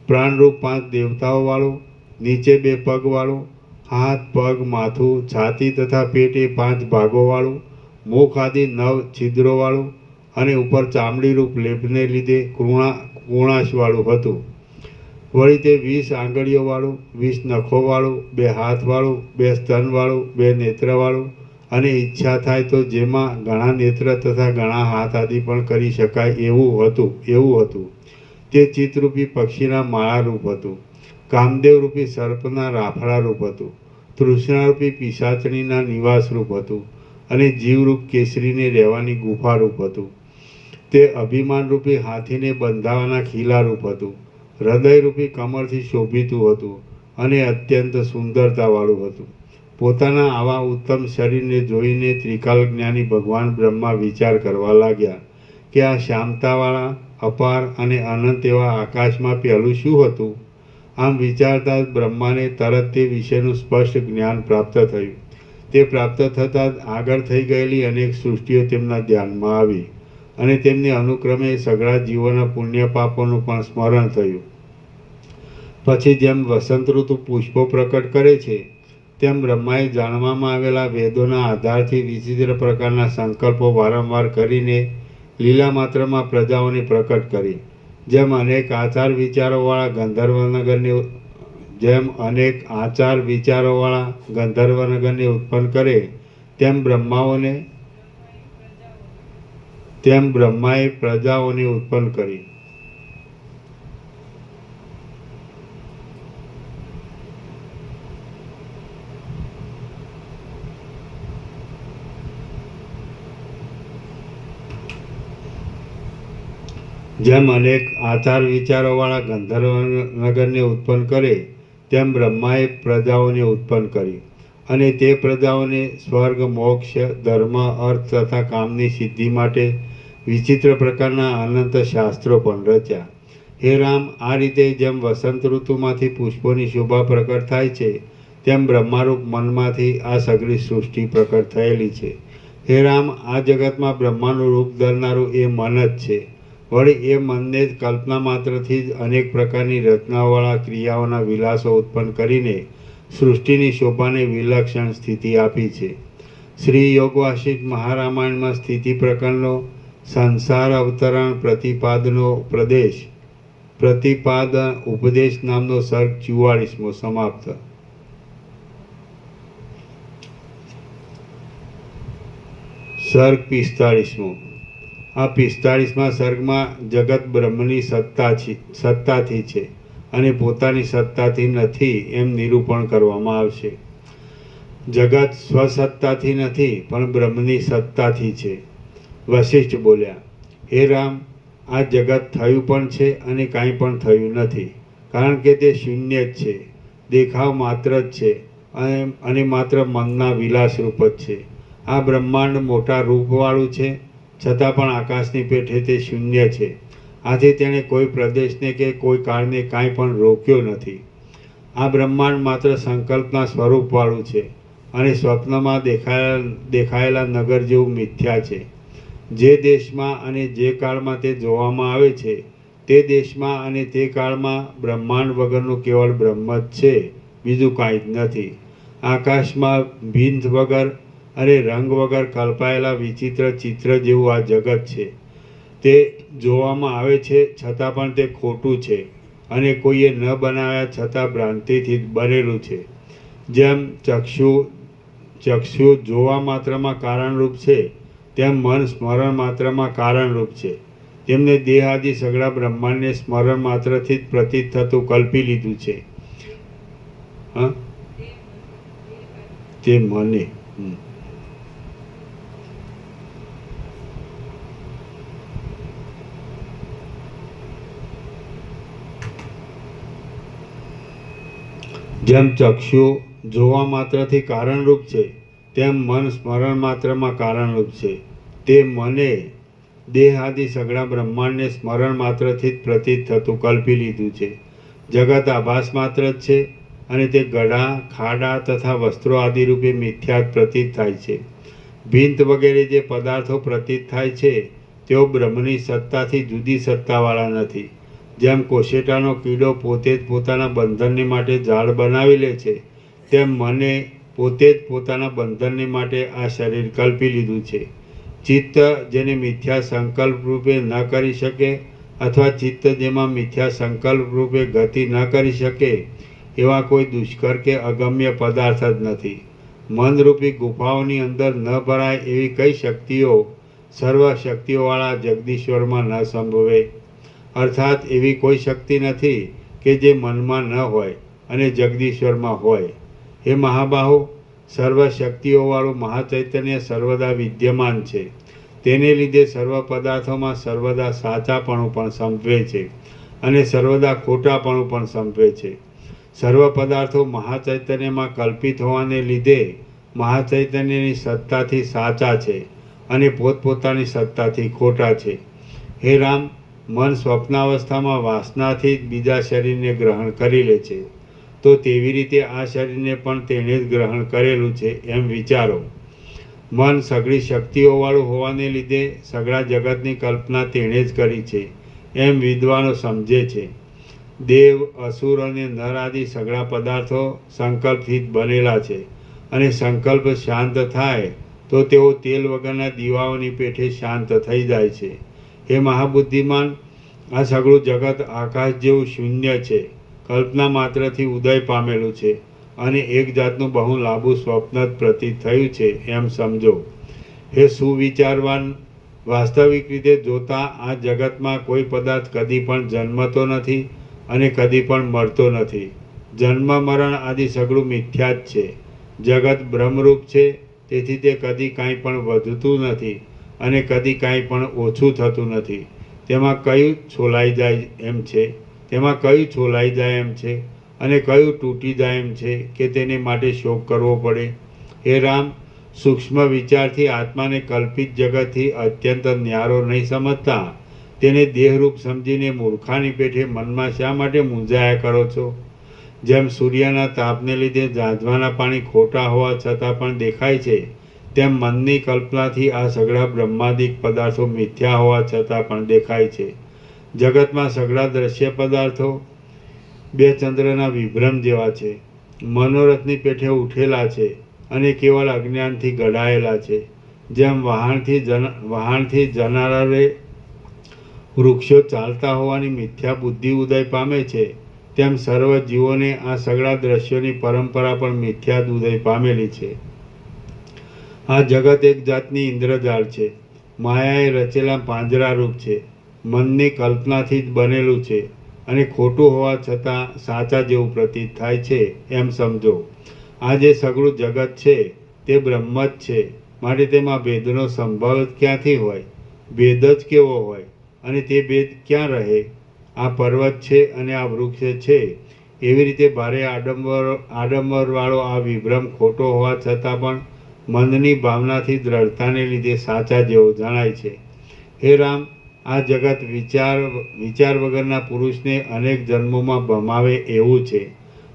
પ્રાણરૂપ 5 દેવતાઓવાળું, નીચે 2 પગવાળું, હાથ, પગ, માથું, છાતી તથા પેટ એ 5 ભાગોવાળું, મુખ આદિ 9 છિદ્રોવાળું અને ઉપર ચામડીરૂપ લેપને લીધે કુણાશવાળું હતું. વળી તે 20 આંગળીઓવાળું, 20 નખોવાળું, 2 હાથવાળું, 2 સ્તનવાળું, 2 નેત્રવાળું અને ઈચ્છા થાય તો જેમાં ઘણા નેત્ર તથા ઘણા હાથ આદિ પણ કરી શકાય એવું હતું. તે ચિત્તરૂપી પક્ષીના માળારૂપ હતું. કામદેવરૂપી સર્પના રાફડારૂપ હતું. તૃષ્ણારૂપી પિશાચણીના નિવાસરૂપ હતું અને જીવરૂપ કેસરીને રહેવાની ગુફારૂપ હતું. તે અભિમાનરૂપી હાથીને બંધાવાના ખીલારૂપ હતું. હૃદયરૂપી કમળથી શોભિતું હતું અને અત્યંત સુંદરતાવાળું હતું. પોતાના આવા ઉત્તમ શરીરને જોઈને ત્રિકાલ જ્ઞાની ભગવાન બ્રહ્મા વિચાર કરવા લાગ્યા કે આ શ્યામતાવાળા, અપાર અને અનંત એવા આકાશમાં પહેલું શું હતું? આમ વિચારતા જ બ્રહ્માને તરત તે વિશેનું સ્પષ્ટ જ્ઞાન પ્રાપ્ત થયું. તે પ્રાપ્ત થતાં જ આગળ થઈ ગયેલી અનેક સૃષ્ટિઓ તેમના ધ્યાનમાં આવી અને તેમને અનુક્રમે સઘળા જીવોના પુણ્ય પાપોનું પણ સ્મરણ થયું. પછી જેમ વસંત ઋતુ પુષ્પો પ્રકટ કરે છે, તેમ બ્રહ્માએ જાણવામાં આવેલા વેદોના આધારથી વિચિત્ર પ્રકારના સંકલ્પો વારંવાર કરીને લીલા માત્રમાં પ્રજાઓને પ્રકટ કરી. જેમ અનેક આચાર વિચારોવાળા ગંધર્વનગરને ઉત્પન્ન કરે, તેમ બ્રહ્માએ પ્રજાઓને ઉત્પન્ન કરી. જેમ અનેક આચાર વિચારોવાળા ગંધર્વનગરને ઉત્પન્ન કરે તેમ બ્રહ્માએ પ્રજાઓને ઉત્પન્ન કરી અને તે પ્રજાઓને સ્વર્ગ, મોક્ષ, ધર્મ, અર્થ તથા કામની સિદ્ધિ માટે વિચિત્ર પ્રકારના અનંત શાસ્ત્રો પણ રચ્યા. હે રામ, આ રીતે જેમ વસંત ઋતુમાંથી પુષ્પોની શોભા પ્રકટ થાય છે તેમ બ્રહ્મારૂપ મનમાંથી આ સઘળી સૃષ્ટિ પ્રકટ થયેલી છે. હે રામ, આ જગતમાં બ્રહ્માનું રૂપ ધરનારું એ મન જ છે. વળી એ મનને જ કલ્પના માત્રથી જ અનેક પ્રકારની રચનાઓવાળા ક્રિયાઓના વિલાસો ઉત્પન્ન કરીને સૃષ્ટિની શોભાને વિલક્ષણ સ્થિતિ આપી છે. શ્રી યોગવાસિષ્ઠ મહારામાયણમાં સ્થિતિ પ્રકરણનો સંસાર અવતરણ પ્રતિપાદનો પ્રતિપાદ ઉપદેશ નામનો સર્ગ 44મો સમાપ્ત. સર્ગ 45મો. આ 45મા સર્ગમાં જગત બ્રહ્મની સત્તાથી છે અને પોતાની સત્તાથી નથી એમ નિરૂપણ કરવામાં આવશે. જગત સ્વસત્તાથી નથી પણ બ્રહ્મની સત્તાથી છે. વશિષ્ઠ બોલ્યા, હે રામ, આ જગત થયું પણ છે અને કાંઈ પણ થયું નથી, કારણ કે તે શૂન્ય જ છે, દેખાવ માત્ર જ છે અને માત્ર મનના વિલાસરૂપ જ છે. આ બ્રહ્માંડ મોટા રૂપવાળું છે, છતાં પણ આકાશની પેઠે તે શૂન્ય છે. આથી તેણે કોઈ પ્રદેશને કે કોઈ કાળને કાંઈ પણ રોક્યો નથી. આ બ્રહ્માંડ માત્ર સંકલ્પના સ્વરૂપવાળું છે અને સ્વપ્નમાં દેખાયેલા નગર જેવું મિથ્યા છે. જે દેશમાં અને જે કાળમાં તે જોવામાં આવે છે તે દેશમાં અને તે કાળમાં બ્રહ્માંડ વગરનું કેવળ બ્રહ્મ જ છે, બીજું કાંઈ જ નથી. આકાશમાં ભીંત વગર અને રંગ વગર કલ્પાયેલા વિચિત્ર ચિત્ર જેવું આ જગત છે. તે જોવામાં આવે છે છતાં પણ તે ખોટું છે અને કોઈએ ન બનાવ્યા છતાં ભ્રાંતિથી જ બનેલું છે. જેમ ચક્ષુ જોવા માત્રમાં કારણરૂપ છે તેમ મન સ્મરણ માત્રમાં કારણરૂપ છે. તેમને દેહ આદિ સઘળા બ્રહ્માંડને સ્મરણ માત્રથી જ પ્રતીત થતું કલ્પી લીધું છે. તે મને જેમ ચક્ષુ જોવા માત્રથી કારણરૂપ છે તેમ મન સ્મરણ માત્રમાં કારણરૂપ છે. તે મને દેહ આદિ સઘળા બ્રહ્માંડને સ્મરણ માત્રથી જ પ્રતીત થતું કલ્પી લીધું છે. જગત આભાસ માત્ર જ છે અને તે ગડા, ખાડા તથા વસ્ત્રો આદિ રૂપે મિથ્યા જ પ્રતીત થાય છે. ભીંત વગેરે જે પદાર્થો પ્રતીત થાય છે તેઓ બ્રહ્મની સત્તાથી જુદી સત્તાવાળા નથી. જેમ કોશેટાનો કીડો પોતે જ પોતાના બંધનને માટે જાળ બનાવી લે છે, તેમ મને પોતે જ પોતાના બંધનને માટે આ શરીર કલ્પી લીધું છે. ચિત્ત જેને મિથ્યા સંકલ્પ રૂપે ન કરી શકે અથવા ચિત્ત જેમાં મિથ્યા સંકલ્પ રૂપે ગતિ ન કરી શકે એવા કોઈ દુષ્કર કે અગમ્ય પદાર્થ જ નથી. મનરૂપી ગુફાઓની અંદર ન ભરાય એવી કઈ શક્તિઓ સર્વ શક્તિઓવાળા જગદીશ્વરમાં ન સંભવે? અર્થાત એવી કોઈ શક્તિ નથી કે જે મનમાં ન હોય અને જગદીશ્વરમાં હોય. હે મહાબાહુ, સર્વ શક્તિઓવાળું મહાચૈતન્ય સર્વદા વિદ્યમાન છે. તેને લીધે સર્વ પદાર્થોમાં સર્વદા સાચાપણું પણ સંભવે છે અને સર્વદા ખોટાપણું પણ સંભવે છે. સર્વ પદાર્થો મહાચૈતન્યમાં કલ્પિત હોવાને લીધે મહાચૈતન્યની સત્તાથી સાચા છે અને પોતપોતાની સત્તાથી ખોટા છે. હે રામ, મન સ્વપ્નાવસ્થામાં વાસનાથી જ બીજા શરીરને ગ્રહણ કરી લે છે, તો તેવી રીતે આ શરીરને પણ તેણે જ ગ્રહણ કરેલું છે એમ વિચારો. મન સઘળી શક્તિઓવાળું હોવાને લીધે સઘળા જગતની કલ્પના તેણે જ કરી છે એમ વિદ્વાનો સમજે છે. દેવ, અસુર અને નર આદિ સઘળા પદાર્થો સંકલ્પથી જ બનેલા છે અને સંકલ્પ શાંત થાય તો તેઓ તેલ વગરના દીવાઓની પેઠે શાંત થઈ જાય છે. હે મહાબુદ્ધિમાન, આ સઘળું જગત આકાશ જેવું શૂન્ય છે, કલ્પના માત્રથી ઉદય પામેલું છે અને એક જાતનું બહુ લાંબુ સ્વપ્ન જ પ્રતીત થયું છે એમ સમજો. હે સુવિચારવાન, વાસ્તવિક રીતે જોતા આ જગતમાં કોઈ પદાર્થ કદી પણ જન્મતો નથી અને કદી પણ મરતો નથી. જન્મ મરણ આદિ સઘળું મિથ્યા જ છે. જગત બ્રહ્મરૂપ છે, તેથી તે કદી કાંઈ પણ વધતું નથી અને કદી કાંઈ પણ ઓછું થતું નથી. તેમાં કયું છોલાઈ જાય એમ છે, તેમાં કયું છોલાઈ જાય એમ છે અને કયું તૂટી જાય એમ છે કે તેને માટે શોક કરવો પડે? હે રામ, સૂક્ષ્મ વિચારથી આત્માને કલ્પિત જગતથી અત્યંત ન્યારો નહીં સમજતા તેને દેહરૂપ સમજીને મૂર્ખાની પેઠે મનમાં શા માટે મૂંઝાયા કરો છો? જેમ સૂર્યના તાપને લીધે ઝાંઝવાના પાણી ખોટા હોવા છતાં પણ દેખાય છે, તેમ મનની કલ્પનાથી આ સઘળા બ્રહ્માદિક પદાર્થો મિથ્યા હોવા છતાં પણ દેખાય છે. જગતમાં સઘળા દ્રશ્ય પદાર્થો બે ચંદ્રના વિભ્રમ જેવા છે, મનોરથની પેઠે ઉઠેલા છે અને કેવળ અજ્ઞાનથી ઘડાયેલા છે. જેમ વહાણથી જનારે વૃક્ષો ચાલતા હોવાની મિથ્યા બુદ્ધિ ઉદય પામે છે, તેમ સર્વ જીવોને આ સઘળા દ્રશ્યોની પરંપરા પણ મિથ્યા ઉદય પામેલી છે. આ જગત એક જાતની ઇન્દ્રજાળ છે, માયાએ રચેલા પાંજરારૂપ છે, મનની કલ્પનાથી જ બનેલું છે અને ખોટું હોવા છતાં સાચા જેવું પ્રતીત થાય છે એમ સમજો. આ જે સઘળું જગત છે તે બ્રહ્મ જ છે, માટે તેમાં ભેદનો સંભવ જ ક્યાંથી હોય? ભેદ જ કેવો હોય અને તે ભેદ ક્યાં રહે? આ પર્વત છે અને આ વૃક્ષ છે, એવી રીતે ભારે આડંબરવાળો આ વિભ્રમ ખોટો હોવા છતાં પણ મનની ભાવનાથી દ્રઢતાને લીધે સાચા જેવો જણાય છે. હે રામ, આ જગત વિચાર વગરના પુરુષને અનેક જન્મોમાં ભમાવે એવું છે,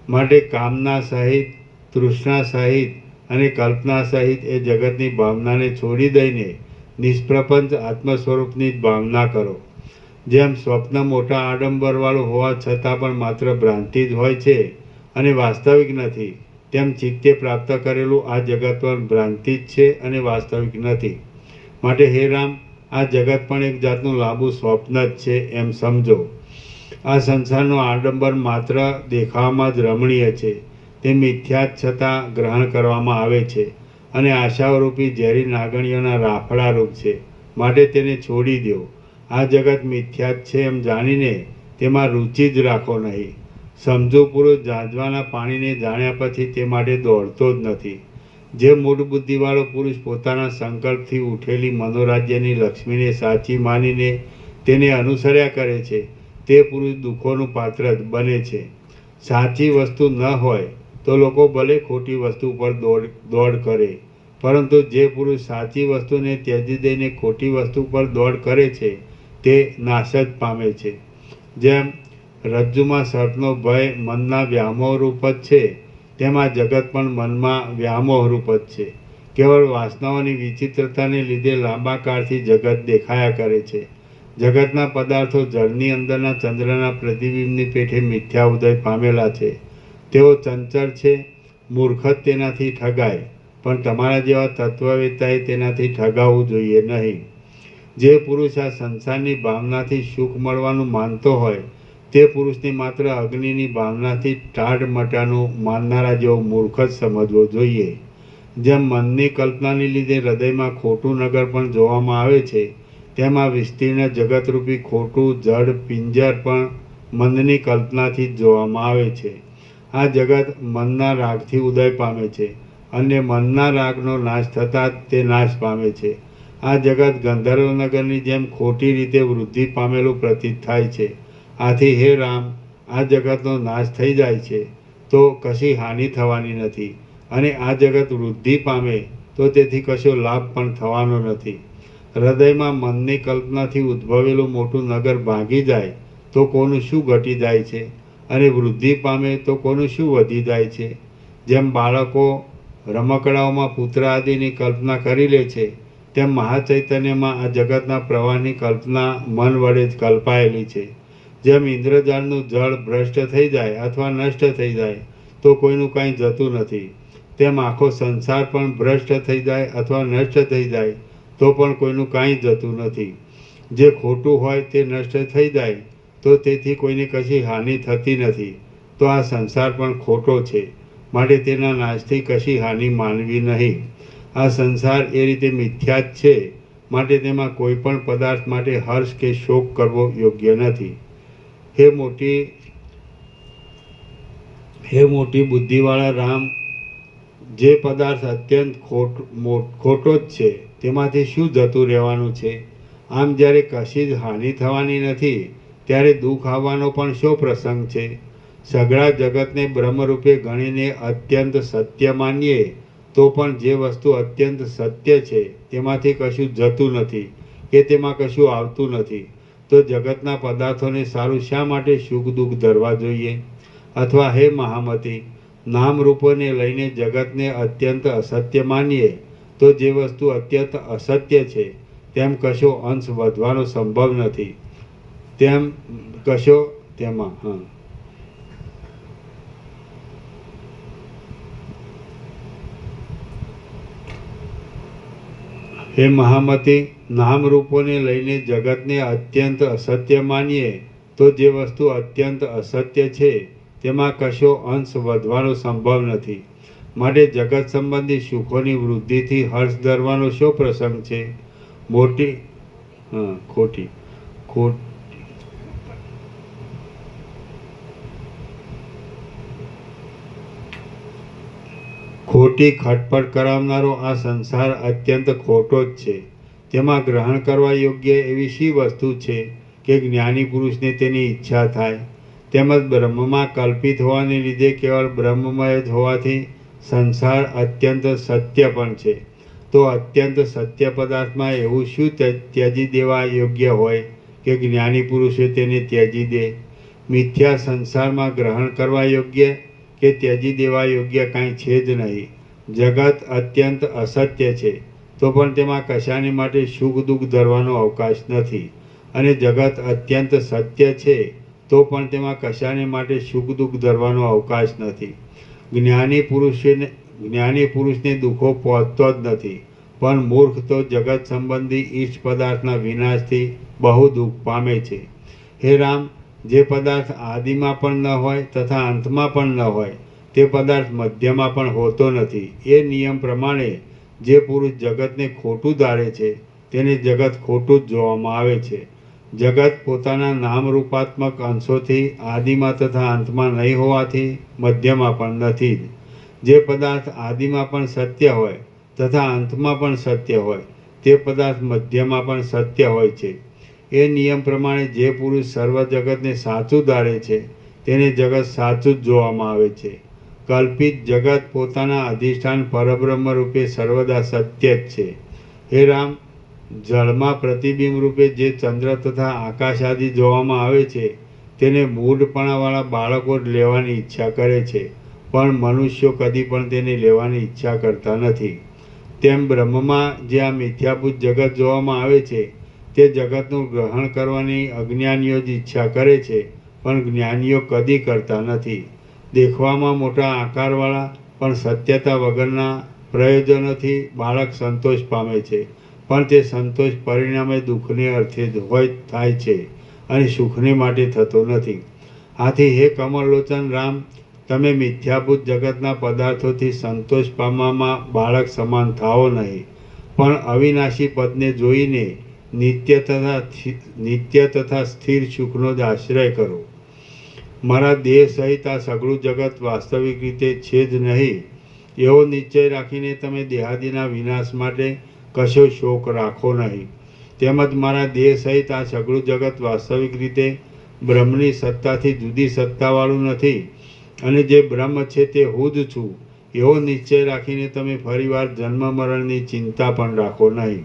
માટે કામના સહિત, તૃષ્ણા સહિત અને કલ્પના સહિત એ જગતની ભાવનાને છોડી દઈને નિષ્પ્રપંચ આત્મ સ્વરૂપની જ ભાવના કરો. જેમ સ્વપ્ન મોટા આડંબરવાળું હોવા છતાં પણ માત્ર ભ્રાંતિ જ હોય છે અને વાસ્તવિક નથી, તેમ ચિત્તે પ્રાપ્ત કરેલું આ જગત પણ ભ્રાંતિ જ છે અને વાસ્તવિક નથી. માટે હે રામ, આ જગત પણ એક જાતનું લાંબુ સ્વપ્ન જ છે એમ સમજો. આ સંસારનો આડંબર માત્ર દેખાવામાં જ રમણીય છે, તે મિથ્યા જ છતાં ગ્રહણ કરવામાં આવે છે અને આશારૂપી ઝેરી નાગણીઓના રાફડારૂપ છે, માટે તેને છોડી દો. આ જગત મિથ્યા જ છે એમ જાણીને તેમાં રુચિ જ રાખો નહીં. સમજુ પુરુષ ઝાંઝવાના પાણીને જાણ્યા પછી તે માટે દોડતો જ નથી. જે મૂળ બુદ્ધિવાળો પુરુષ પોતાના સંકલ્પથી ઉઠેલી મનોરાજ્યની લક્ષ્મીને સાચી માનીને તેને અનુસર્યા કરે છે, તે પુરુષ દુઃખોનું પાત્ર જ બને છે. સાચી વસ્તુ ન હોય તો લોકો ભલે ખોટી વસ્તુ પર દોડ કરે, પરંતુ જે પુરુષ સાચી વસ્તુને ત્યજી દઈને ખોટી વસ્તુ પર દોડ કરે છે તે નાશ જ પામે છે. જેમ રજ્જુમાં સર્પનો ભય મનના વ્યામોહ રૂપ જ છે, તેમાં જગત પણ મનમાં વ્યામોહ રૂપ જ છે. કેવળ વાસનાઓની વિચિત્રતાને લીધે લાંબા કાળથી જગત દેખાયા કરે છે. જગતના પદાર્થો જળની અંદરના ચંદ્રના પ્રતિબિંબની પેઠે મિથ્યા ઉદય પામેલા છે. તેઓ ચંચળ છે, મૂર્ખ જ તેનાથી ઠગાય, પણ તમારા જેવા તત્વવેત્તાએ તેનાથી ઠગાવવું જોઈએ નહીં. જે પુરુષ આ સંસારની ભાવનાથી સુખ મળવાનું માનતો હોય તે પુરુષને માત્ર અગ્નિની ભાવનાથી ટાઢ મટાનું માનનારા જેવો મૂર્ખ જ સમજવો જોઈએ. જેમ મનની કલ્પનાને લીધે હૃદયમાં ખોટું નગર પણ જોવામાં આવે છે, તેમ આ વિસ્તીર્ણ જગતરૂપી ખોટું જડ પિંજર પણ મનની કલ્પનાથી જ જોવામાં આવે છે. આ જગત મનના રાગથી ઉદય પામે છે અને મનના રાગનો નાશ થતાં જ તે નાશ પામે છે. આ જગત ગંધર્વનગરની જેમ ખોટી રીતે વૃદ્ધિ પામેલું પ્રતીત થાય છે. આથી હે રામ, આ જગતનો નાશ થઈ જાય છે તો કશી હાનિ થવાની નથી, અને આ જગત વૃદ્ધિ પામે તો તેથી કશો લાભ પણ થવાનો નથી. હૃદયમાં મનની કલ્પનાથી ઉદ્ભવેલું મોટું નગર ભાંગી જાય તો કોનું શું ઘટી જાય છે, અને વૃદ્ધિ પામે તો કોનું શું વધી જાય છે. જેમ બાળકો રમકડાઓમાં પુત્ર આદિની કલ્પના કરી લે છે, તેમ મહાચૈતન્યમાં આ જગતના પ્રવાહની કલ્પના મન વડે જ કલ્પાયેલી છે. જેમ ઇન્દ્રજાળનું જળ ભ્રષ્ટ થઈ જાય અથવા નષ્ટ થઈ જાય તો કોઈનું કાંઈ જતું નથી, તેમ આખો સંસાર પણ ભ્રષ્ટ થઈ જાય અથવા નષ્ટ થઈ જાય તો પણ કોઈનું કાંઈ જતું નથી. જે ખોટું હોય તે નષ્ટ થઈ જાય તો તેથી કોઈને કશી હાનિ થતી નથી. તો આ સંસાર પણ ખોટો છે, માટે તેના નાશથી કશી હાનિ માનવી નહીં. આ સંસાર એ રીતે મિથ્યા જ છે, માટે તેમાં કોઈ પણ પદાર્થ માટે હર્ષ કે શોક કરવો યોગ્ય નથી. હે મોટી બુદ્ધિવાળા રામ, જે પદાર્થ અત્યંત ખોટો જ છે તેમાંથી શું જતું રહેવાનું છે? આમ જ્યારે કશી જ હાનિ થવાની નથી ત્યારે દુઃખ આવવાનો પણ શો પ્રસંગ છે? સઘળા જગતને બ્રહ્મરૂપે ગણીને અત્યંત સત્ય માનીએ તો પણ જે વસ્તુ અત્યંત સત્ય છે તેમાંથી કશું જતું નથી કે તેમાં કશું આવતું નથી, તો જગતના પદાર્થોને સારું શા માટે સુખ દુઃખ ધરવા જોઈએ? અથવા હે મહામતી, નામરૂપોને લઈને જગતને અત્યંત અસત્ય માનીએ તો જે વસ્તુ અત્યંત અસત્ય છે તેમ કશો અંશ વધવાનો સંભવ નથી. તેમ કશો તેમાં હે મહામતી, નામરૂપોને લઈને જગતને અત્યંત અસત્ય માનીએ તો જે વસ્તુ અત્યંત અસત્ય છે તેમાં કશો અંશ વધવાનો સંભવ નથી. માટે જગત સંબંધી સુખોની વૃદ્ધિથી હર્ષ ધરવાનો શો પ્રસંગ છે? ખોટી ખટપટ કરાવનારો આ સંસાર અત્યંત ખોટો જ છે. તેમાં ગ્રહણ કરવા યોગ્ય એવી શી વસ્તુ છે કે જ્ઞાની પુરુષને તેની ઈચ્છા થાય? તેમજ બ્રહ્મમાં કલ્પિત હોવાને લીધે કેવળ બ્રહ્મમય જ હોવાથી સંસાર અત્યંત સત્ય પણ છે. તો અત્યંત સત્ય પદાર્થમાં એવું શું ત્યજી દેવા યોગ્ય હોય કે જ્ઞાની પુરુષે તેને ત્યજી દે? મિથ્યા સંસારમાં ગ્રહણ કરવા યોગ્ય કે ત્યજી દેવા યોગ્ય કાંઈ છે જ નહીં. જગત અત્યંત અસત્ય છે તો પણ તેમાં કશાને માટે સુખ દુઃખ ધરવાનો અવકાશ નથી, અને જગત અત્યંત સત્ય છે તો પણ તેમાં કશાને માટે સુખ દુઃખ ધરવાનો અવકાશ નથી. જ્ઞાની પુરુષને દુઃખો પહોંચતો જ નથી, પણ મૂર્ખ તો જગત સંબંધી ઈષ્ટ પદાર્થના વિનાશથી બહુ દુઃખ પામે છે. હે રામ, જે પદાર્થ આદિમાં પણ ન હોય તથા અંતમાં પણ ન હોય તે પદાર્થ મધ્યમાં પણ હોતો નથી. એ નિયમ પ્રમાણે જે પુરુષ જગતને ખોટું ધારે છે તેને જગત ખોટું જ જોવામાં આવે છે. જગત પોતાના નામરૂપાત્મક અંશોથી આદિમાં તથા અંતમાં નહીં હોવાથી મધ્યમાં પણ નથી જ. જે પદાર્થ આદિમાં પણ સત્ય હોય તથા અંતમાં પણ સત્ય હોય તે પદાર્થ મધ્યમાં પણ સત્ય હોય છે. એ નિયમ પ્રમાણે જે પુરુષ સર્વ જગતને સાચું ધારે છે તેને જગત સાચું જ જોવામાં આવે છે. કલ્પિત જગત પોતાના અધિષ્ઠાન પરબ્રહ્મ રૂપે સર્વદા સત્ય જ છે. હે રામ, જળમાં પ્રતિબિંબ રૂપે જે ચંદ્ર તથા આકાશ આદિ જોવામાં આવે છે તેને મૂઢપણાવાળા બાળકો જ લેવાની ઈચ્છા કરે છે, પણ મનુષ્યો કદી પણ તેને લેવાની ઈચ્છા કરતા નથી. તેમ બ્રહ્મમાં જે આ મિથ્યાભૂત જગત જોવામાં આવે છે તે જગતનું ગ્રહણ કરવાની અજ્ઞાનીઓ જ ઈચ્છા કરે છે, પણ જ્ઞાનીઓ કદી કરતા નથી. દેખવામાં મોટા આકારવાળા પણ સત્યતા વગરના પ્રયોજનોથી બાળક સંતોષ પામે છે, પણ તે સંતોષ પરિણામે દુઃખને અર્થે જ થાય છે અને સુખને માટે થતો નથી. આથી હે કમળલોચન રામ, તમે મિથ્યાભૂત જગતના પદાર્થોથી સંતોષ પામવામાં બાળક સમાન થાઓ નહીં, પણ અવિનાશી પદને જોઈને નિત્ય તથા સ્થિર સુખનો જ આશ્રય કરો. મારા દેહ સહિત આ સઘળું જગત વાસ્તવિક રીતે છે જ નહીં એવો નિશ્ચય રાખીને તમે દેહાદિના વિનાશ માટે કશો શોક રાખો નહીં. તેમજ મારા દેહ સહિત આ સઘળું જગત વાસ્તવિક રીતે બ્રહ્મની સત્તાથી જુદી સત્તાવાળું નથી, અને જે બ્રહ્મ છે તે હું જ છું એવો નિશ્ચય રાખીને તમે ફરીવાર જન્મ મરણની ચિંતા પણ રાખો નહીં.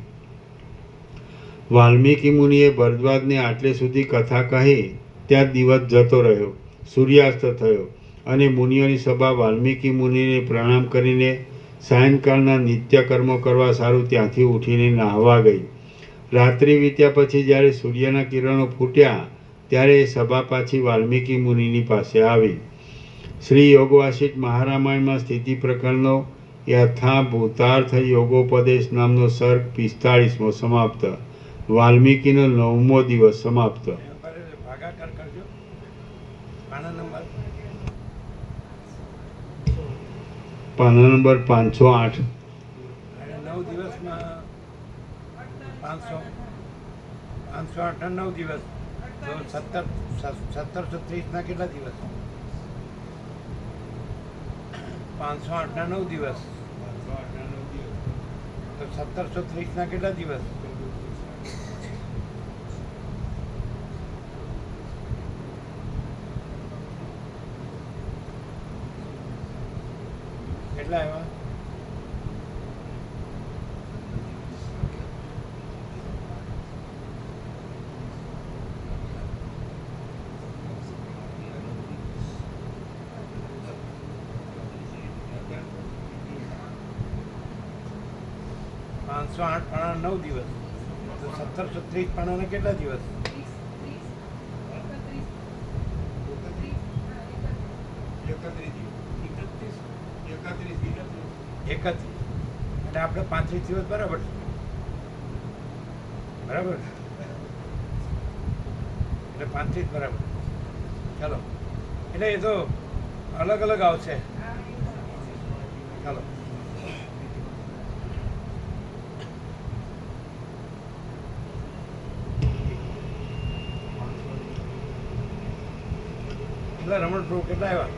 વાલ્મીકી મુનિએ ભરદ્વાજને આટલે સુધી કથા કહી ત્યાં દિવસ જતો રહ્યો, સૂર્યાસ્ત થયો, અને મુનિઓની સભા વાલ્મીકી મુનિને પ્રણામ કરીને સાયંકાળના નિત્ય કર્મો કરવા સારું ત્યાંથી ઉઠીને નાહવા ગઈ. રાત્રિ વીત્યા પછી જ્યારે સૂર્યના કિરણો ફૂટ્યા ત્યારે એ સભા પાછી વાલ્મીકી મુનિની પાસે આવી. શ્રી યોગવાસિષ્ઠ મહારામાયણમાં સ્થિતિ પ્રકરણનો યથાભૂતાર્થ યોગોપદેશ નામનો સર્ગ 45મો સમાપ્ત. વાલ્મીકીનો 9મો દિવસ સમાપ્ત. ભાગાકાર કરજો. પાના નંબર 508. અને 9 દિવસમાં 508 ના 9 દિવસ તો 1730 ના કેટલા દિવસ? 508 ના 9 દિવસ તો 1730 ના કેટલા દિવસ? કેટલા આવ્યા? પાંચસો આઠ પાણા 9 દિવસ તો 1730 પાણાના કેટલા દિવસ? 31 એટલે આપણે 35 દિવસ બરાબર છે. બરાબર એટલે 35 બરાબર. ચાલો એટલે એ તો અલગ અલગ આવશે. ચાલો એટલે રમણ પ્રભુ કેટલા આવ્યા?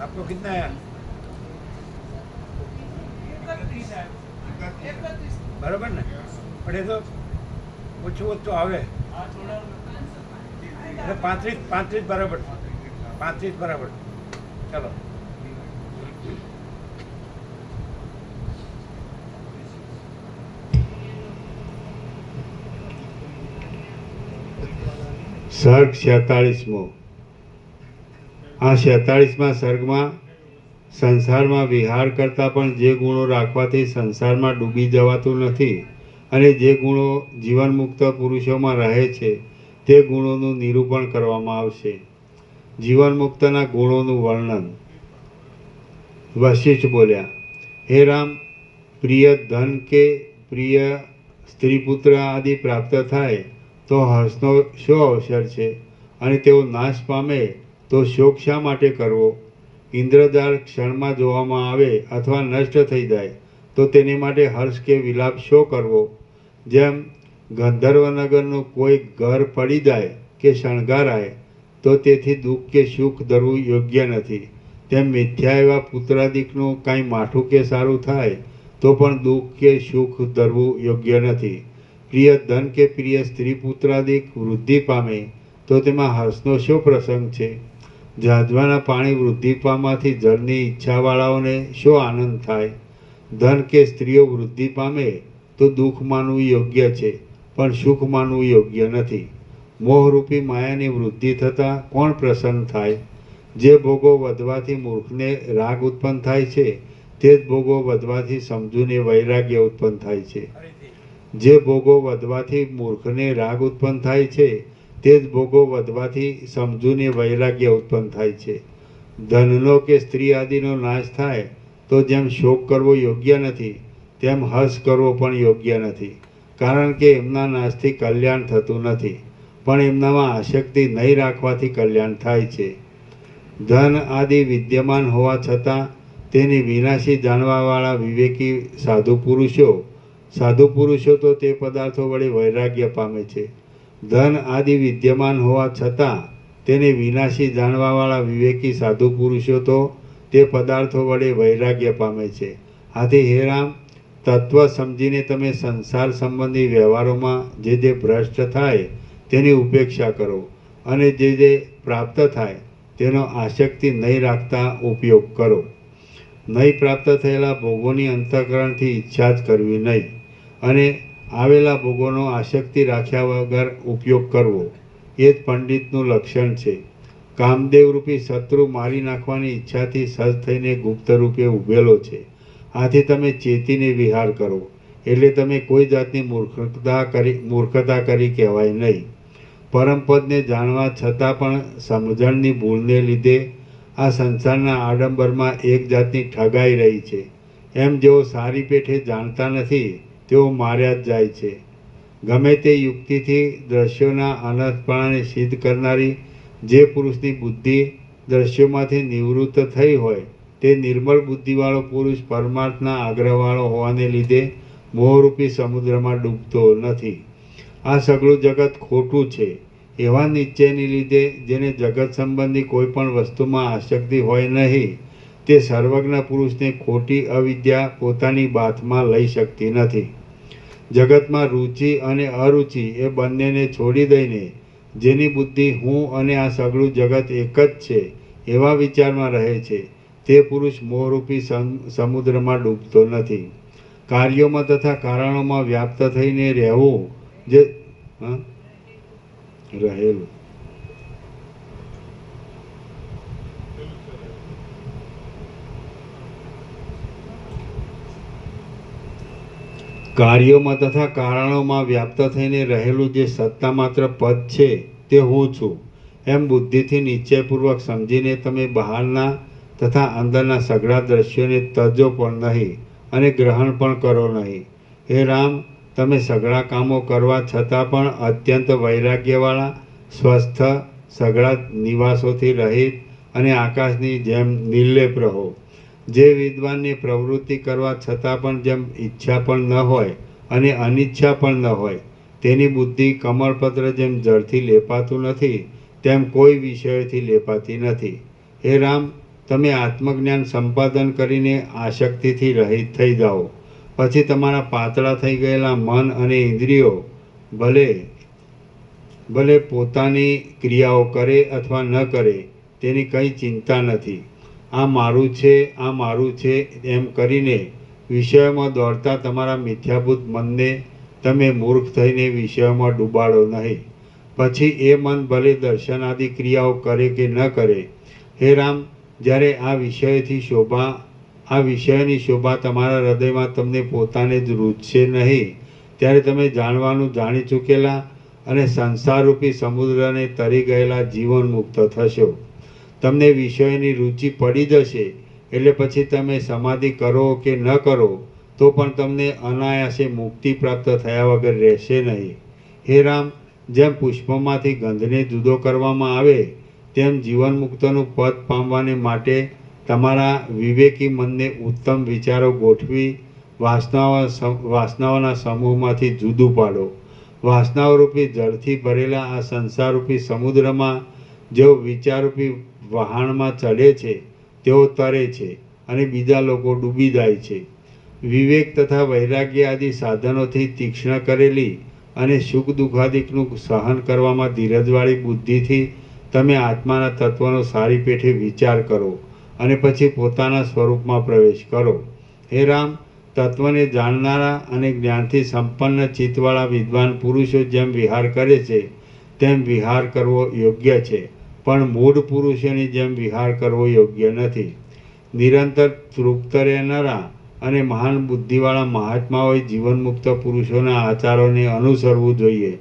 आपको कितना आया? बराबर ने પણ એ તો ઓછું ઓછું આવે એટલે 35 બરાબર. 35 બરાબર. ચાલો સર્ગ 46મો. આ 46મા સર્ગમાં સંસારમાં વિહાર કરતાં પણ જે ગુણો રાખવાથી સંસારમાં ડૂબી જવાતું નથી અને જે ગુણો જીવનમુક્ત પુરુષોમાં રહે છે તે ગુણોનું નિરૂપણ કરવામાં આવશે. જીવનમુક્તના ગુણોનું વર્ણન. વશિષ્ઠ બોલ્યા, હે રામ, પ્રિય ધન કે પ્રિય સ્ત્રી પુત્ર આદિ પ્રાપ્ત થાય તો હર્ષનો શો અવસર છે અને તેઓ નાશ પામે તો શોક શા માટે કરવો? ઇન્દ્રજાળ ક્ષણમાં જોવામાં આવે અથવા નષ્ટ થઈ જાય તો તેની માટે હર્ષ કે વિલાપ શો કરવો? જેમ ગંધર્વનગરનું કોઈ ઘર પડી જાય કે શણગારાય તો તેથી દુઃખ કે સુખ ધરવું યોગ્ય નથી, તેમ મિથ્યા એવા પુત્રાદિકનું કાંઈ માઠું કે સારું થાય તો પણ દુઃખ કે સુખ ધરવું યોગ્ય નથી. પ્રિય ધન કે પ્રિય સ્ત્રી પુત્રાદિક વૃદ્ધિ પામે તો તેમાં હર્ષનો શો પ્રસંગ છે? જાજવાના પાણી વૃદ્ધિ પામવાથી જળની ઈચ્છાવાળાઓને શો આનંદ થાય? ધન કે સ્ત્રીઓ વૃદ્ધિ પામે તો દુઃખ માનવું યોગ્ય છે પણ સુખ માનવું યોગ્ય નથી. મોહરૂપી માયાની વૃદ્ધિ થતાં કોણ પ્રસન્ન થાય? જે ભોગો વધવાથી મૂર્ખને રાગ ઉત્પન્ન થાય છે તે જ ભોગો વધવાથી સમજૂને વૈરાગ્ય ઉત્પન્ન થાય છે. જે ભોગો વધવાથી મૂર્ખને રાગ ઉત્પન્ન થાય છે તે જ ભોગો વધવાથી સમજૂને વૈરાગ્ય ઉત્પન્ન થાય છે. ધનનો કે સ્ત્રી આદિનો નાશ થાય તો જેમ શોક કરવો યોગ્ય નથી તેમ હર્ષ કરવો પણ યોગ્ય નથી, કારણ કે એમના નાશથી કલ્યાણ થતું નથી પણ એમનામાં આસક્તિ નહીં રાખવાથી કલ્યાણ થાય છે. ધન આદિ વિદ્યમાન હોવા છતાં તેની વિનાશી જાણવાવાળા વિવેકી સાધુ પુરુષો તો તે પદાર્થો વડે વૈરાગ્ય પામે છે. ધન આદિ વિદ્યમાન હોવા છતાં તેને વિનાશી જાણવાવાળા વિવેકી સાધુ પુરુષો તો તે પદાર્થો વડે વૈરાગ્ય પામે છે. આથી હે રામ, તત્વ સમજીને તમે સંસાર સંબંધી વ્યવહારોમાં જે ભ્રષ્ટ થાય તેની ઉપેક્ષા કરો અને જે પ્રાપ્ત થાય તેનો આસક્તિ નહીં રાખતા ઉપયોગ કરો. નહીં પ્રાપ્ત થયેલા ભોગોની અંતઃકરણથી ઈચ્છા જ કરવી નહીં અને આવેલા ભોગોનો આસક્તિ રાખ્યા વગર ઉપયોગ કરવો એ જ પંડિતનું લક્ષણ છે. કામદેવ રૂપી શત્રુ મારી નાખવાની ઈચ્છાથી સજ્જ થઈને ગુપ્ત રૂપે ઊભેલો છે. આથી તમે ચેતીને વિહાર કરો એટલે તમે કોઈ જાતની મૂર્ખતા કરી કહેવાય નહીં. પરમપદને જાણવા છતાં પણ સમજણની ભૂલને લીધે આ સંસારના આડંબરમાં એક જાતની ઠગાઈ રહી છે. એમ જેઓ સારી પેઠે જાણતા નથી તેઓ માર્યા જ જાય છે. ગમે તે યુક્તિથી દ્રશ્યોના અનર્થપણાને સિદ્ધ કરનારી જે પુરુષની બુદ્ધિ દ્રશ્યોમાંથી નિવૃત્ત થઈ હોય તે નિર્મળ બુદ્ધિવાળો પુરુષ પરમાર્થના આગ્રહવાળો હોવાને લીધે મોહરૂપી સમુદ્રમાં ડૂબતો નથી. આ સઘળું જગત ખોટું છે એવા નિશ્ચયને લીધે જેને જગત સંબંધી કોઈ પણ વસ્તુમાં આસક્તિ હોય નહીં તે સર્વજ્ઞ પુરુષને ખોટી અવિદ્યા પોતાની બાથમાં લઈ શકતી નથી. જગતમાં રુચિ અને અરુચિ એ બંનેને છોડી દઈને જેની બુદ્ધિ હું અને આ સઘળું જગત એક જ છે એવા વિચારમાં રહે છે તે પુરુષ મોહરૂપી સમુદ્રમાં ડૂબતો નથી. કાર્યોમાં તથા કારણોમાં વ્યાપ્ત થઈને રહેવું જે રહેલું કાર્યોમાં તથા કારણોમાં વ્યાપ્ત થઈને રહેલું જે સત્તા માત્ર પદ છે તે હું છું એમ બુદ્ધિથી નિશ્ચયપૂર્વક સમજીને તમે બહારના તથા અંદરના સઘળા દ્રશ્યોને તજો પણ નહીં અને ગ્રહણ પણ કરો નહીં. હે રામ, તમે સઘળા કામો કરવા છતાં પણ અત્યંત વૈરાગ્યવાળા સ્વસ્થ સઘળા નિવાસોથી રહિત અને આકાશની જેમ નિર્લેપ રહો. જે વિદ્વાનની પ્રવૃત્તિ કરવા છતાં પણ જેમ ઈચ્છા પણ ન હોય અને અનિચ્છા પણ ન હોય તેની બુદ્ધિ કમળપત્ર જેમ જળથી લેપાતું નથી તેમ કોઈ વિષયોથી લેપાતી નથી. હે રામ, તમે આત્મજ્ઞાન સંપાદન કરીને આસક્તિથી રહિત થઈ જાઓ. પછી તમારા પાતળા થઈ ગયેલા મન અને ઇન્દ્રિયો ભલે પોતાની ક્રિયાઓ કરે અથવા ન કરે તેની કંઈ ચિંતા નથી. આ મારું છે, આ મારું છે એમ કરીને વિષયોમાં દોડતા તમારા મિથ્યાભૂત મનને તમે મૂર્ખ થઈને વિષયોમાં ડૂબાડો નહીં. પછી એ મન ભલે દર્શનાદિ ક્રિયાઓ કરે કે ન કરે. હે રામ, જ્યારે આ વિષયોની શોભા તમારા હૃદયમાં તમને પોતાને જ રૂચશે નહીં ત્યારે તમે જાણવાનું જાણી ચૂકેલા અને સંસારરૂપી સમુદ્રને તરી ગયેલા જીવન મુક્ત થશો. તમને વિષયોની રુચિ પડી જશે એટલે પછી તમે સમાધિ કરો કે ન કરો તો પણ તમને અનાયાસે મુક્તિ પ્રાપ્ત થયા વગર રહેશે નહીં. હે રામ, જેમ પુષ્પમાંથી ગંધને જુદો કરવામાં આવે તેમ જીવન મુક્તનું પદ પામવાને માટે તમારા વિવેકી મનને ઉત્તમ વિચારો ગોઠવી વાસનાઓના સમૂહમાંથી જુદું પાડો. વાસનાઓરૂપી જળથી ભરેલા આ સંસારરૂપી સમુદ્રમાં જેઓ વિચારરૂપી વહાણમાં ચડે છે તેઓ તરે છે અને બીજા લોકો ડૂબી જાય છે. વિવેક તથા વૈરાગ્ય આદિ સાધનોથી તીક્ષ્ણ કરેલી અને સુખ દુઃખાદિકનું સહન કરવામાં ધીરજવાળી બુદ્ધિથી તમે આત્માના તત્વનો સારી પેઠે વિચાર કરો અને પછી પોતાના સ્વરૂપમાં પ્રવેશ કરો. હે રામ, તત્વને જાણનારા અને જ્ઞાનથી સંપન્ન ચિત્તવાળા વિદ્વાન પુરુષો જેમ વિહાર કરે છે તેમ વિહાર કરવો યોગ્ય છે, પણ મૂઢ પુરુષોની જેમ વિહાર કરવો યોગ્ય નથી. નિરંતર તૃપ્ત રહેનારા અને મહાન બુદ્ધિવાળા મહાત્માઓએ જીવનમુક્ત પુરુષોના આચારોને અનુસરવું જોઈએ,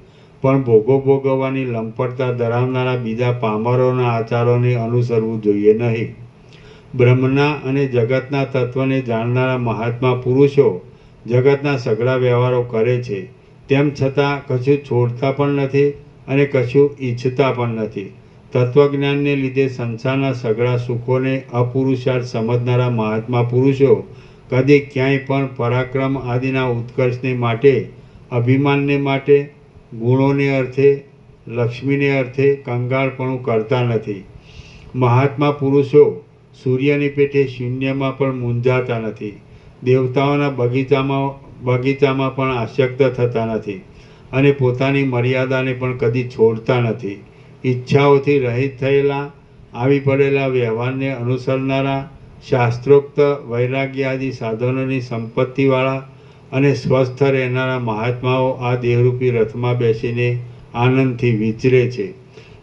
પણ ભોગો ભોગવવાની લંપટતા ધરાવનારા બીજા પામરોના આચારોને અનુસરવું જોઈએ નહીં. બ્રહ્મના અને જગતના તત્વને જાણનારા મહાત્મા પુરુષો જગતના સઘળા વ્યવહારો કરે છે, તેમ છતાં કશું છોડતા પણ નથી અને કશું ઈચ્છતા પણ નથી. તત્વજ્ઞાનને લીધે સંસારના સઘળા સુખોને અપુરુષાર્થ સમજનારા મહાત્મા પુરુષો કદી ક્યાંય પણ પરાક્રમ આદિના ઉત્કર્ષને માટે, અભિમાનને માટે, ગુણોને અર્થે, લક્ષ્મીને અર્થે કંગાળપણું કરતા નથી. મહાત્મા પુરુષો સૂર્યની પેઠે શૂન્યમાં પણ મૂંઝાતા નથી. દેવતાઓના બગીચામાં પણ આસક્ત થતા નથી અને પોતાની મર્યાદાને પણ કદી છોડતા નથી. ઈચ્છાઓથી રહિત થયેલા, આવી પડેલા વ્યવહારને અનુસરનારા, શાસ્ત્રોક્ત વૈરાગ્ય આદિ સાધનોની સંપત્તિવાળા અને સ્વસ્થ રહેનારા મહાત્માઓ આ દેહરૂપી રથમાં બેસીને આનંદથી વિચરે છે.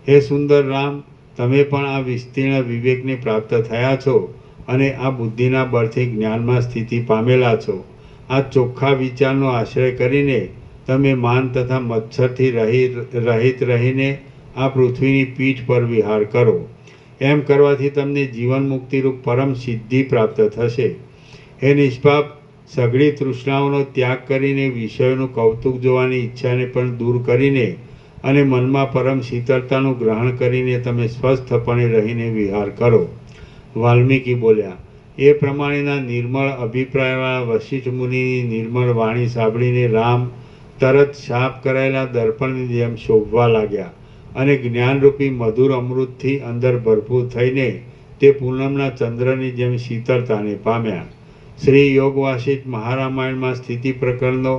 હે સુંદર રામ, તમે પણ આ વિસ્તીર્ણ વિવેકને પ્રાપ્ત થયા છો અને આ બુદ્ધિના બળથી જ્ઞાનમાં સ્થિતિ પામેલા છો. આ ચોખ્ખા વિચારનો આશ્રય કરીને તમે માન તથા મત્સરથી રહિત રહીને આ પૃથ્વીની પીઠ પર વિહાર કરો. એમ કરવાથી તમને જીવન મુક્તિરૂપ પરમ સિદ્ધિ પ્રાપ્ત થશે. હે નિષ્પાપ, સઘળી તૃષ્ણાઓનો ત્યાગ કરીને વિષયોનું કૌતુક જોવાની ઈચ્છાને પણ દૂર કરીને અને મનમાં પરમ શીતળતાનું ગ્રહણ કરીને તમે સ્વસ્થપણે રહીને વિહાર કરો. વાલ્મીકી બોલ્યા. એ પ્રમાણેના નિર્મળ અભિપ્રાયવાળા વશિષ્ઠ મુનિની નિર્મળ વાણી સાંભળીને રામ તરત સાફ કરાયેલા દર્પણની જેમ શોભવા લાગ્યા અને જ્ઞાનરૂપી મધુર અમૃતથી અંદર ભરપૂર થઈને તે પૂનમના ચંદ્રની જેમ શીતળતાને પામ્યા. શ્રી યોગ વાસિષ્ઠ મહારામાયણમાં સ્થિતિ પ્રકરણનો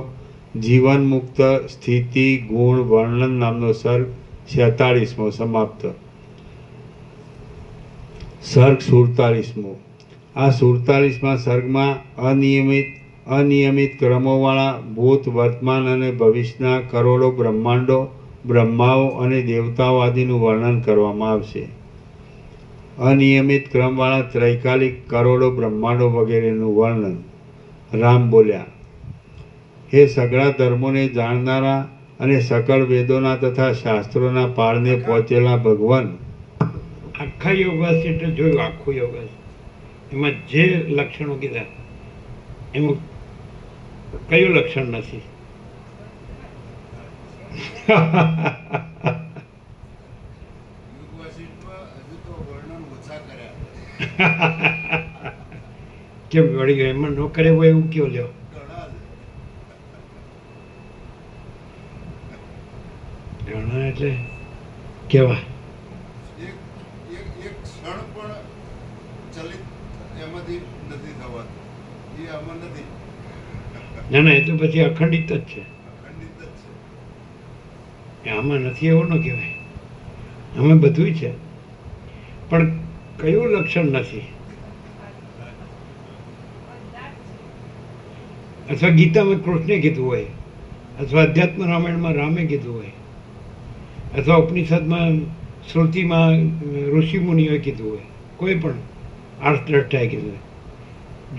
જીવન મુક્ત સ્થિતિ ગુણ વર્ણન નામનો સર્ગ 46મો સમાપ્ત. સર્ગ 47મો. આ 47મા સર્ગમાં અનિયમિત ક્રમોવાળા ભૂત વર્તમાન અને ભવિષ્યના કરોડો બ્રહ્માંડો બ્રહ્માઓ અને દેવતાઓ આદિનું વર્ણન કરવામાં આવશે. અનિયમિત ક્રમવાળા ત્રૈકાલિક કરોડો બ્રહ્માંડો વગેરેનું વર્ણન. રામ બોલ્યા, હે સઘળા ધર્મોને જાણનારા અને સકળ વેદોના તથા શાસ્ત્રોના પારને પહોંચેલા ભગવાન. આખા યોગાસ એટલે જોયું, આખું યોગાસ એમાં જે લક્ષણો કીધા એમાં કયું લક્ષણ નથી? કેમ વળી ગયો એમાં ન કરે હોય એવું કયો લ્યો? ઘણા એટલે કેવા? ના ના, એ તો પછી અખંડિત જ છે. આમાં નથી એવું ન કહેવાય. આમાં બધું છે, પણ કયું લક્ષણ નથી? અથવા ગીતામાં કૃષ્ણે કીધું હોય, અથવા અધ્યાત્મ રામાયણમાં રામે કીધું હોય, અથવા ઉપનિષદમાં શ્રુતિમાં ઋષિમુનિઓએ કીધું હોય, કોઈ પણ આર્ષદ્રષ્ટાએ કીધું હોય.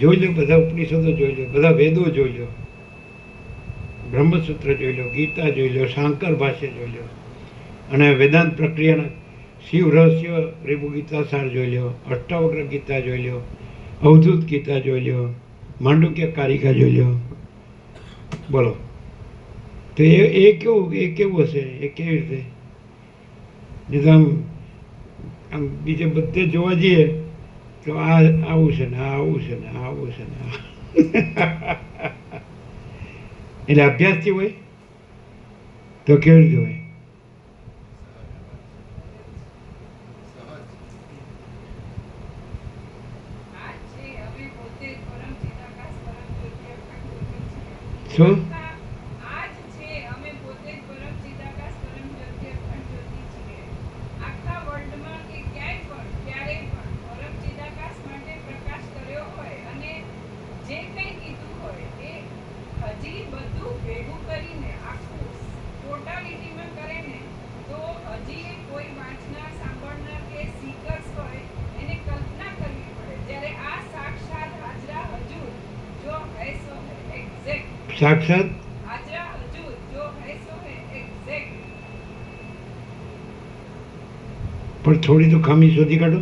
જોઈ લો, બધા ઉપનિષદો જોઈ લો, બધા વેદો જોઈ લો, બ્રહ્મસૂત્ર જોઈ લો, ગીતા જોઈ લો, શાંકર ભાષ્ય જોઈ લો, અને વેદાંત પ્રક્રિયાના શિવ રહસ્ય રીબુ ગીતા સાર જોઈ લો, અષ્ટાવક્ર ગીતા જોઈ લો, અવધૂત ગીતા જોઈ લો, માંડુક્ય કારિકા જોઈ લો. બોલો, તો એ કેવું હશે? એ કેવી રીતે? નહીં તો આમ બીજે બધે જોવા જઈએ તો આ આવું છે ને, આ આવું છે ને, આ આવું છે ને. એટલે અભ્યાસથી હોય તો કેવી રીતે હોય? શું? સાક્ષાત પણ થોડી તો ખામી શોધી કાઢો.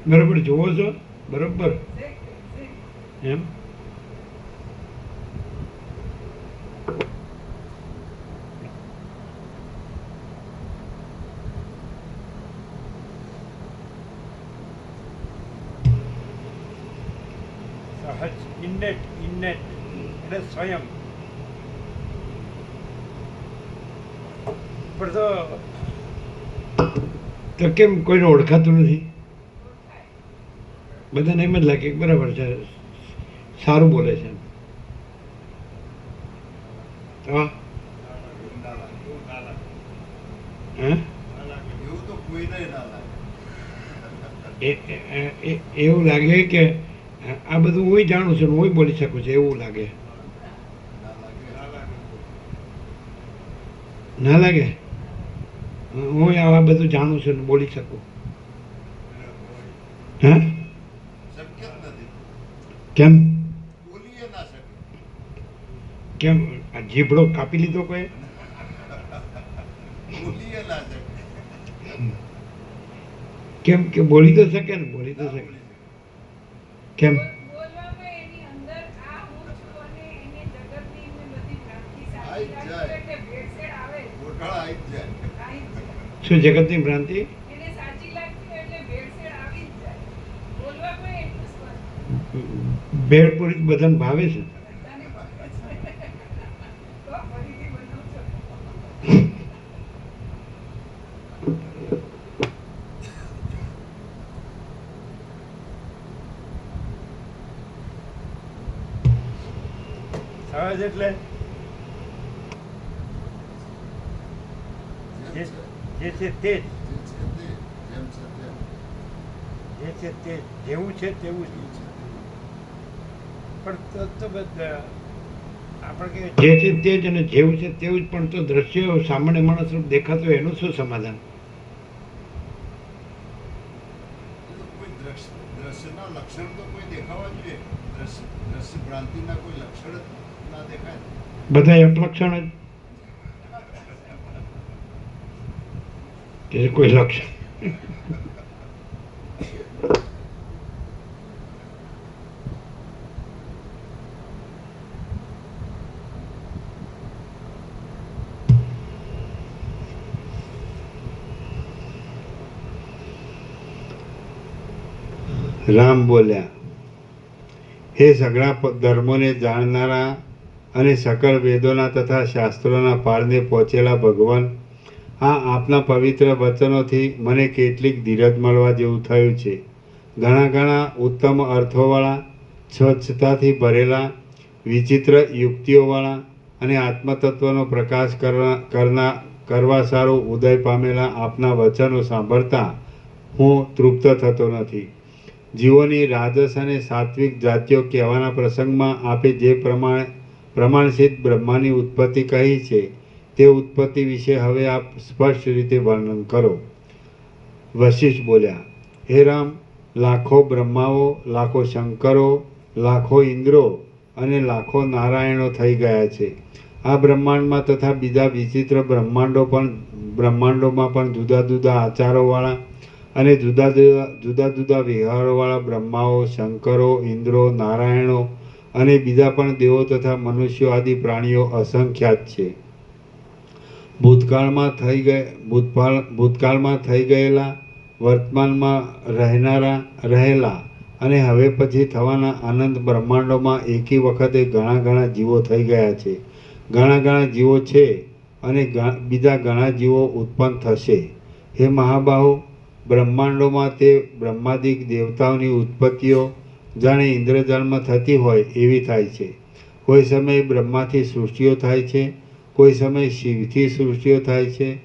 બરોબર જોવો છો? બરોબર એમ? સહજ, ઇન્નેટ એટલે સ્વયં. પણ તો કેમ કોઈને ઓળખાતું નથી? બધાને એમ જ લાગે કે બરાબર છે, સારું બોલે છે. હા, એવું લાગે કે આ બધું હું જાણું છું, હું બોલી શકું છું, એવું લાગે. ના લાગે? હું આ બધું જાણું છું, બોલી શકું. હા, કેમ? કેમ? આ જીભડો કાપી લીધો કોઈ? કેમ કે બોલી તો શકે ને, બોલી તો શકે. કેમ? શું જગતની ભ્રાંતિ? ભેળપૂરી બધાને ભાવે છે. સહજ એટલે જે છે તે જ, જે છે તે જેવું છે તેવું જ. પણ તો બધા આપણે કે જે છે તે જ અને જેવું છે તેવું જ, પણ તો દ્રશ્ય સામાન્ય માણસ રૂપ દેખાતું હોય એનું શું સમાધાન? કોઈ દ્રશ્યના લક્ષણ તો કોઈ દેખાવા જોઈએ. દ્રશ્ય ભ્રાંતિના કોઈ લક્ષણ જ ના દેખાય. બધા અપલક્ષણ જ કે કોઈ લક્ષણ? રામ બોલ્યા, હે સઘળા ધર્મોને જાણનારા અને સકળ વેદોના તથા શાસ્ત્રોના પારને પહોંચેલા ભગવાન, આ આપના પવિત્ર વચનોથી મને કેટલીક ધીરજ મળવા જેવું થયું છે. ઘણા ઘણા ઉત્તમ અર્થોવાળા, સ્વચ્છતાથી ભરેલા, વિચિત્ર યુક્તિઓવાળા અને આત્મતત્વનો પ્રકાશ કરવા સારું ઉદય પામેલા આપના વચનો સાંભળતા હું તૃપ્ત થતો નથી. જીવોની રાજસ અને સાત્વિક જાતિઓ કહેવાના પ્રસંગમાં આપે જે પ્રમાણસિદ્ધ બ્રહ્માની ઉત્પત્તિ કહી છે તે ઉત્પત્તિ વિશે હવે આપ સ્પષ્ટ રીતે વર્ણન કરો. વશિષ્ઠ બોલ્યા, હે રામ, લાખો બ્રહ્માઓ, લાખો શંકરો, લાખો ઇન્દ્રો અને લાખો નારાયણો થઈ ગયા છે. આ બ્રહ્માંડમાં તથા બીજા વિચિત્ર બ્રહ્માંડોમાં પણ જુદા જુદા આચારોવાળા અને જુદા જુદા વિહારોવાળા બ્રહ્માઓ, શંકરો, ઇન્દ્રો, નારાયણો અને બીજા પણ દેવો તથા મનુષ્યો આદિ પ્રાણીઓ અસંખ્યાત છે. ભૂતકાળમાં થઈ ગયેલા, વર્તમાનમાં રહેલા અને હવે પછી થવાના અનંત બ્રહ્માંડોમાં એકી વખતે ઘણા ઘણા જીવો થઈ ગયા છે. ઘણા ઘણા જીવો છે અને બીજા ઘણા જીવો ઉત્પન્ન થશે. હે મહાબાહુ, બ્રહ્માંડોમાં તે બ્રહ્માદિક દેવતાઓની ઉત્પત્તિઓ જાણે ઇન્દ્રજાળમાં થતી હોય એવી થાય છે. કોઈ સમયે બ્રહ્માથી સૃષ્ટિઓ થાય છે, કોઈ સમયે શિવથી સૃષ્ટિઓ થાય છે,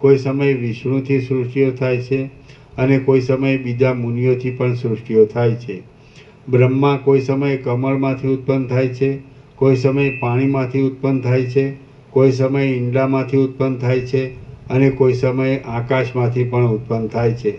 કોઈ સમયે વિષ્ણુથી સૃષ્ટિઓ થાય છે અને કોઈ સમયે બીજા મુનિઓથી પણ સૃષ્ટિઓ થાય છે. બ્રહ્મા કોઈ સમયે કમળમાંથી ઉત્પન્ન થાય છે, કોઈ સમયે પાણીમાંથી ઉત્પન્ન થાય છે, કોઈ સમયે ઈંડામાંથી ઉત્પન્ન થાય છે અને કોઈ સમયે આકાશમાંથી પણ ઉત્પન્ન થાય છે.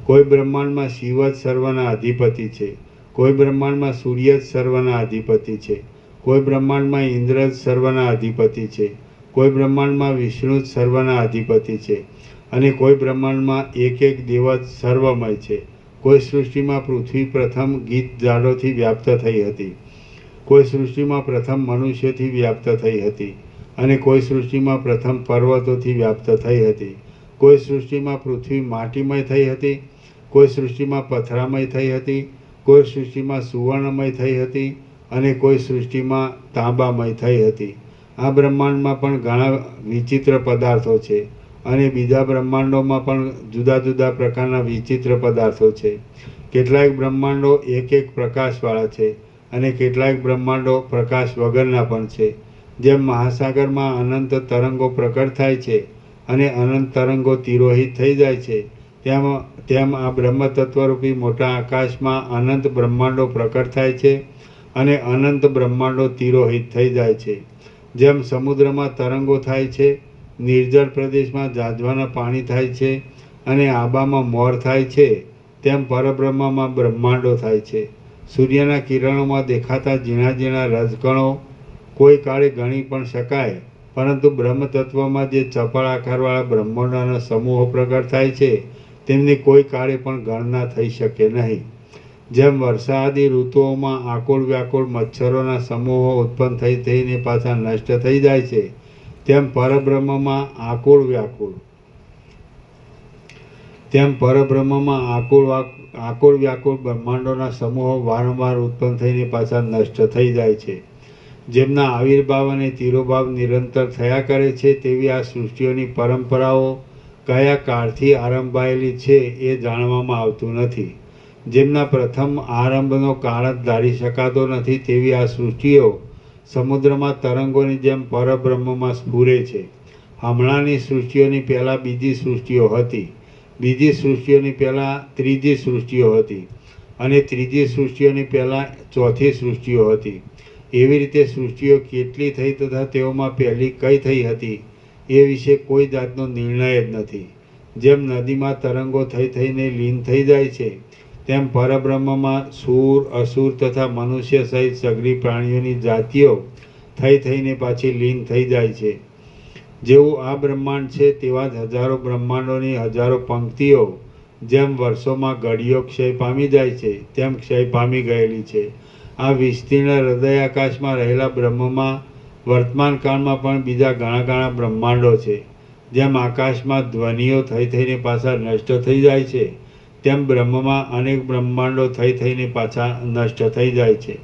કોઈ બ્રહ્માંડમાં શિવ જ સર્વના અધિપતિ છે, કોઈ બ્રહ્માંડમાં સૂર્ય જ સર્વના અધિપતિ છે, કોઈ બ્રહ્માંડમાં ઇન્દ્ર જ સર્વના અધિપતિ છે, કોઈ બ્રહ્માંડમાં વિષ્ણુ જ સર્વના અધિપતિ છે અને કોઈ બ્રહ્માંડમાં એક એક દેવ જ સર્વમય છે. કોઈ સૃષ્ટિમાં પૃથ્વી પ્રથમ ગીત ઝાડોથી વ્યાપ્ત થઈ હતી, કોઈ સૃષ્ટિમાં પ્રથમ મનુષ્યોથી વ્યાપ્ત થઈ હતી અને કોઈ સૃષ્ટિમાં પ્રથમ પર્વતોથી વ્યાપ્ત થઈ હતી. કોઈ સૃષ્ટિમાં પૃથ્વી માટીમય થઈ હતી, કોઈ સૃષ્ટિમાં પથરામય થઈ હતી, કોઈ સૃષ્ટિમાં સુવર્ણમય થઈ હતી અને કોઈ સૃષ્ટિમાં તાંબામય થઈ હતી. આ બ્રહ્માંડમાં પણ ઘણા વિચિત્ર પદાર્થો છે અને બીજા બ્રહ્માંડોમાં પણ જુદા જુદા પ્રકારના વિચિત્ર પદાર્થો છે. કેટલાક બ્રહ્માંડો એક એક પ્રકાશવાળા છે અને કેટલાક બ્રહ્માંડો પ્રકાશ વગરના પણ છે. જેમ મહાસાગરમાં અનંત તરંગો પ્રકટ થાય છે અને અનંત તરંગો તિરોહિત થઈ જાય છે, તેમ આ બ્રહ્મતત્વરૂપી મોટા આકાશમાં અનંત બ્રહ્માંડો પ્રકટ થાય છે અને અનંત બ્રહ્માંડો તિરોહિત થઈ જાય છે. જેમ સમુદ્રમાં તરંગો થાય છે, નિર્જળ પ્રદેશમાં ઝાંઝવાના પાણી થાય છે અને આબામાં મોર થાય છે, તેમ પરબ્રહ્મમાં બ્રહ્માંડો થાય છે. સૂર્યના કિરણોમાં દેખાતા ઝીણા ઝીણા રજકણો કોઈ કાળે ગણી પણ શકાય, પરંતુ બ્રહ્મતત્વમાં જે ચપળ આકારવાળા બ્રહ્માંડોના સમૂહો પ્રગટ થાય છે તેમની કોઈ કાળે પણ ગણના થઈ શકે નહીં. જેમ વર્ષા આદિ ઋતુઓમાં આકુળ વ્યાકુળ મચ્છરોના સમૂહો ઉત્પન્ન થઈને પાછા નષ્ટ થઈ જાય છે, તેમ પરબ્રહ્મમાં આકુળ વ્યાકુળ તેમ પરબ્રહ્મમાં આકુળ વ્યાકુળ બ્રહ્માંડોના સમૂહો વારંવાર ઉત્પન્ન થઈને પાછા નષ્ટ થઈ જાય છે. જેમના આવિર્ભાવ અને તિરોભાવ નિરંતર થયા કરે છે તેવી આ સૃષ્ટિઓની પરંપરાઓ કયા કાળથી આરંભાયેલી છે એ જાણવામાં આવતું નથી. જેમના પ્રથમ આરંભનો કાળ જ ધારી શકાતો નથી તેવી આ સૃષ્ટિઓ સમુદ્રમાં તરંગોની જેમ પરબ્રહ્મમાં સ્ફુરે છે. હમણાંની સૃષ્ટિઓની પહેલાં બીજી સૃષ્ટિઓ હતી, બીજી સૃષ્ટિઓની પહેલાં ત્રીજી સૃષ્ટિઓ હતી અને ત્રીજી સૃષ્ટિઓની પહેલાં ચોથી સૃષ્ટિઓ હતી. એવી રીતે સૃષ્ટિઓ કેટલી થઈ તથા તેઓમાં પહેલી કઈ થઈ હતી એ વિશે કોઈ જાતનો નિર્ણય જ નથી. જેમ નદીમાં તરંગો થઈ થઈને લીન થઈ જાય છે તેમ પરબ્રહ્મમાં સૂર અસુર તથા મનુષ્ય સહિત સઘળી પ્રાણીઓની જાતિઓ થઈ થઈને પાછી લીન થઈ જાય છે. જેવું આ બ્રહ્માંડ છે તેવા જ હજારો બ્રહ્માંડોની હજારો પંક્તિઓ જેમ વર્ષોમાં ઘડીઓ ક્ષય પામી જાય છે તેમ ક્ષય પામી ગયેલી છે. આ વિસ્તીર્ણ હૃદયાકાશમાં રહેલા બ્રહ્મમાં વર્તમાન કાળમાં પણ બીજા ઘણા બ્રહ્માંડો છે. જેમ આકાશમાં ધ્વનિઓ થઈ થઈને પાછા નષ્ટ થઈ જાય છે તેમ બ્રહ્મમાં અનેક બ્રહ્માંડો થઈ થઈને પાછા નષ્ટ થઈ જાય છે.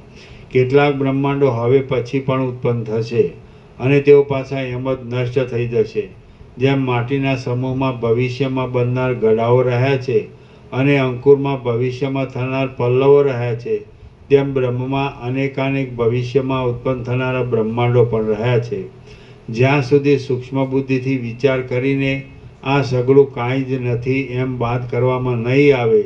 કેટલાક બ્રહ્માંડો હવે પછી પણ ઉત્પન્ન થશે અને તેઓ પાછા એમ જ નષ્ટ થઈ જશે. જેમ માટીના સમૂહમાં ભવિષ્યમાં બનનાર ઘડાઓ રહ્યા છે અને અંકુરમાં ભવિષ્યમાં થનાર પલ્લવો રહ્યા છે તેમ બ્રહ્મમાં અનેકાનેક ભવિષ્યમાં ઉત્પન્ન થનારા બ્રહ્માંડો પણ રહ્યા છે. જ્યાં સુધી સૂક્ષ્મ બુદ્ધિથી વિચાર કરીને આ સઘળું કાંઈ જ નથી એમ વાત કરવામાં નહીં આવે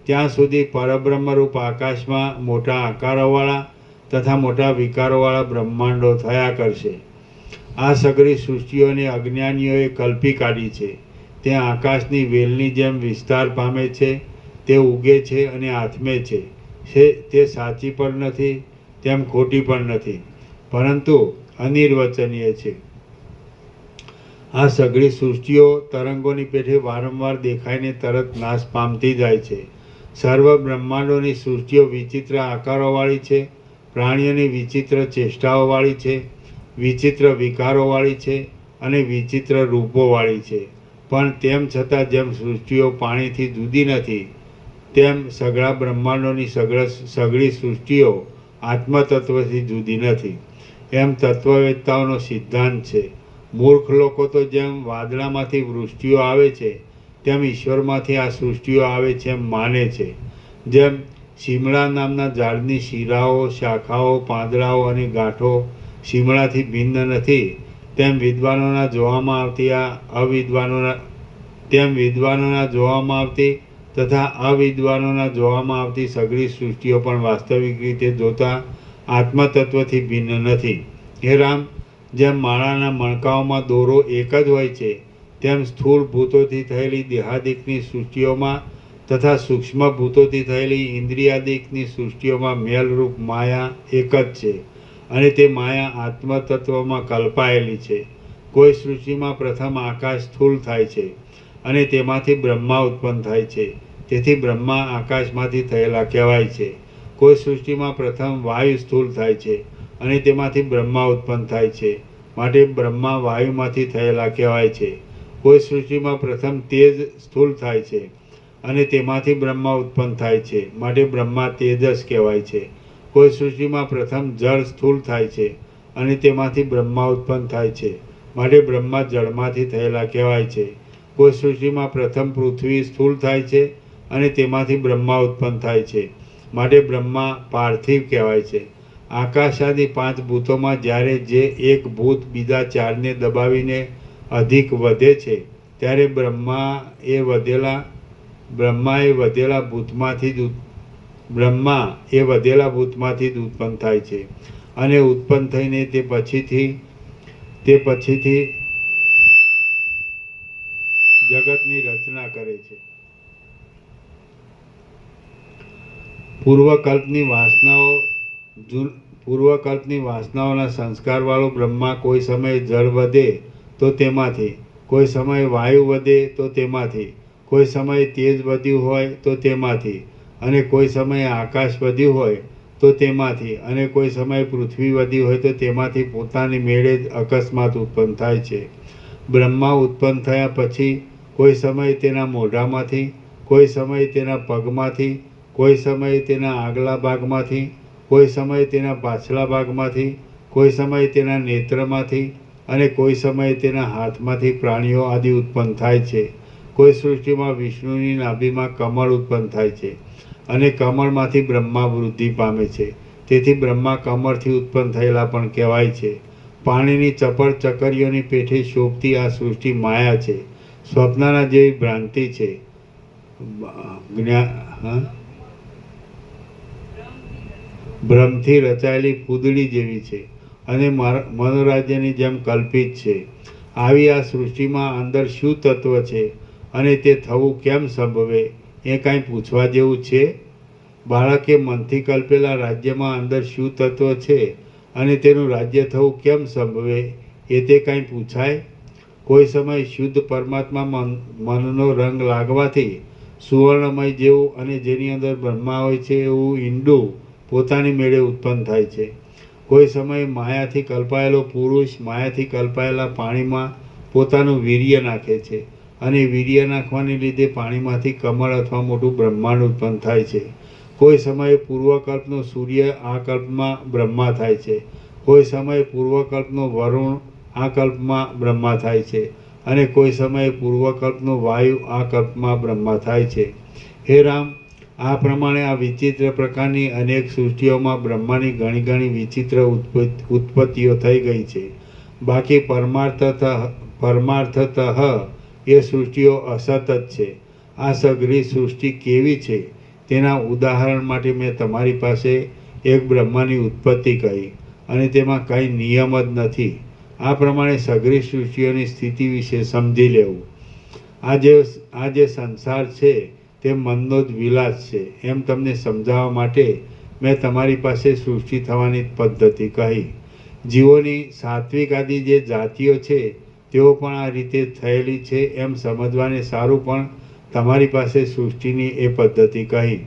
ત્યાં સુધી પરબ્રહ્મરૂપ આકાશમાં મોટા આકારોવાળા તથા મોટા વિકારોવાળા બ્રહ્માંડો થયા કરશે. આ સઘળી સૃષ્ટિઓને અજ્ઞાનીઓએ કલ્પી કાઢી છે. તે આકાશની વેલની જેમ વિસ્તાર પામે છે, તે ઉગે છે અને આથમે છે. તે સાચી પણ નથી તેમ ખોટી પણ નથી, પરંતુ અનિર્વચનીય છે. આ સઘળી સૃષ્ટિઓ તરંગોની પેઠે વારંવાર દેખાઈને તરત નાશ પામતી જાય છે. સર્વ બ્રહ્માંડોની સૃષ્ટિઓ વિચિત્ર આકારોવાળી છે, પ્રાણીઓની વિચિત્ર ચેષ્ટાઓવાળી છે, વિચિત્ર વિકારોવાળી છે અને વિચિત્ર રૂપોવાળી છે. પણ તેમ છતાં જેમ સૃષ્ટિઓ પાણીથી જુદી નથી તેમ સઘળા બ્રહ્માંડોની સઘળી સૃષ્ટિઓ આત્મતત્વથી જુદી નથી એમ તત્વવેત્તાઓનો સિદ્ધાંત છે. મૂર્ખ લોકો તો જેમ વાદળામાંથી વૃષ્ટિઓ આવે છે તેમ ઈશ્વરમાંથી આ સૃષ્ટિઓ આવે છે એમ માને છે. જેમ શિમળા નામના ઝાડની શિરાઓ, શાખાઓ, પાંદડાઓ અને ગાંઠો શિમળાથી ભિન્ન નથી તેમ વિદ્વાનોના જોવામાં આવતી તથા અવિદ્વાનોના જોવામાં આવતી સઘળી સૃષ્ટિઓ પણ વાસ્તવિક રીતે જોતા આત્મતત્વથી ભિન્ન નથી. હે રામ, જેમ માળાના મણકાઓમાં દોરો એક જ હોય છે તેમ સ્થૂળ ભૂતોથી થયેલી દેહાદિકની સૃષ્ટિઓમાં તથા સૂક્ષ્મ ભૂતોથી થયેલી ઇન્દ્રિયાદિકની સૃષ્ટિઓમાં મેલરૂપ માયા એક જ છે અને તે માયા આત્મતત્વમાં કલ્પાયેલી છે. કોઈ સૃષ્ટિમાં પ્રથમ આકાશ સ્થૂળ થાય છે અને તેમાંથી બ્રહ્મા ઉત્પન્ન થાય છે, તેથી બ્રહ્મા આકાશમાંથી થયેલા કહેવાય છે. કોઈ સૃષ્ટિમાં પ્રથમ વાયુ સ્થૂળ થાય છે અને તેમાંથી બ્રહ્મા ઉત્પન્ન થાય છે, માટે બ્રહ્મા વાયુમાંથી થયેલા કહેવાય છે. કોઈ સૃષ્ટિમાં પ્રથમ તેજ સ્થૂળ થાય છે અને તેમાંથી બ્રહ્મા ઉત્પન્ન થાય છે, માટે બ્રહ્મા તેજસ કહેવાય છે. કોઈ સૃષ્ટિમાં પ્રથમ જળ સ્થૂળ થાય છે અને તેમાંથી બ્રહ્મા ઉત્પન્ન થાય છે, માટે બ્રહ્મા જળમાંથી થયેલા કહેવાય છે. કોઈ સૃષ્ટિમાં પ્રથમ પૃથ્વી સ્થૂળ થાય છે અને તેમાંથી બ્રહ્મા ઉત્પન્ન થાય છે, માટે બ્રહ્મા પાર્થિવ કહેવાય છે. આકાશાદિ 5 ભૂતોમાં જ્યારે જે એક ભૂત બીજા 4ને દબાવીને અધિક વધે છે ત્યારે બ્રહ્મા એ વધેલા ભૂતમાંથી જ ઉત્પન્ન થાય છે અને ઉત્પન્ન થઈને તે પછીથી જગતની રચના કરે છે. પૂર્વકલ્પની વાસનાઓના સંસ્કારવાળો બ્રહ્મા કોઈ સમયે જળ વધે તો તેમાંથી, કોઈ સમયે વાયુ વધે તો તેમાંથી, કોઈ સમયે તેજ વધ્યું હોય તો તેમાંથી, અને કોઈ સમયે આકાશ વધ્યું હોય તો તેમાંથી, અને કોઈ સમયે પૃથ્વી વધી હોય તો તેમાંથી પોતાની મેળે જ અકસ્માત ઉત્પન્ન થાય છે. બ્રહ્મા ઉત્પન્ન થયા પછી કોઈ સમયે તેના મોઢામાંથી, કોઈ સમયે તેના પગમાંથી, કોઈ સમયે તેના આગલા ભાગમાંથી, કોઈ સમયે તેના પાછલા ભાગમાંથી, કોઈ સમયે તેના નેત્રમાંથી અને કોઈ સમયે તેના હાથમાંથી પ્રાણીઓ આદિ ઉત્પન્ન થાય છે. કોઈ સૃષ્ટિમાં વિષ્ણુની નાભીમાં કમળ ઉત્પન્ન થાય છે અને કમળમાંથી બ્રહ્મા વૃદ્ધિ પામે છે. તેથી બ્રહ્મા કમળથી ઉત્પન્ન થયેલા પણ કહેવાય છે. પાણીની ચપળ ચકરીઓની પેઠે શોભતી આ સૃષ્ટિ માયા છે, સ્વપ્નના જેવી ભ્રાંતિ છે. ભ્રમથી રચાયેલી ફૂદડી જેવી છે અને મનોરાજ્યની જેમ કલ્પિત છે. આવી આ સૃષ્ટિમાં અંદર શું તત્વ છે અને તે થવું કેમ સંભવે એ કાંઈ પૂછવા જેવું છે? બાળકે મનથી કલ્પેલા રાજ્યમાં અંદર શું તત્વ છે અને તેનું રાજ્ય થવું કેમ સંભવે એ તે કાંઈ પૂછાય? કોઈ સમય શુદ્ધ પરમાત્મા મનનો રંગ લાગવાથી સુવર્ણમય જેવું અને જેની અંદર બ્રહ્મા હોય છે એવું ઈંડું પોતાની મેળે ઉત્પન્ન થાય છે. કોઈ સમયે માયાથી કલ્પાયેલો પુરુષ માયાથી કલ્પાયેલા પાણીમાં પોતાનું વીર્ય નાખે છે અને વીર્ય નાખવાને લીધે પાણીમાંથી કમળ અથવા મોટું બ્રહ્માંડ ઉત્પન્ન થાય છે. કોઈ સમયે પૂર્વકલ્પનો સૂર્ય આ કલ્પમાં બ્રહ્મા થાય છે. કોઈ સમયે પૂર્વકલ્પનો વરુણ આ કલ્પમાં બ્રહ્મા થાય છે અને કોઈ સમયે પૂર્વકલ્પનો વાયુ આ કલ્પમાં બ્રહ્મા થાય છે. હે રામ, આ પ્રમાણે આ વિચિત્ર પ્રકારની અનેક સૃષ્ટિઓમાં બ્રહ્માની ઘણી ઘણી વિચિત્ર ઉત્પત્તિઓ થઈ ગઈ છે. બાકી પરમાર્થતઃ એ સૃષ્ટિઓ અસત જ છે. આ સઘળી સૃષ્ટિ કેવી છે તેના ઉદાહરણ માટે મેં તમારી પાસે એક બ્રહ્માની ઉત્પત્તિ કહી અને તેમાં કંઈ નિયમ જ નથી. આ પ્રમાણે સઘળી સૃષ્ટિઓની સ્થિતિ વિશે સમજી લેવું. આ જે સંસાર છે તે મનનો જ વિલાસ છે એમ તમને સમજાવવા માટે મેં તમારી પાસે સૃષ્ટિ થવાની પદ્ધતિ કહી. જીવોની સાત્વિક આદિ જે જાતિઓ છે તેઓ પણ આ રીતે થયેલી છે એમ સમજવાને સારું પણ તમારી પાસે સૃષ્ટિની એ પદ્ધતિ કહી.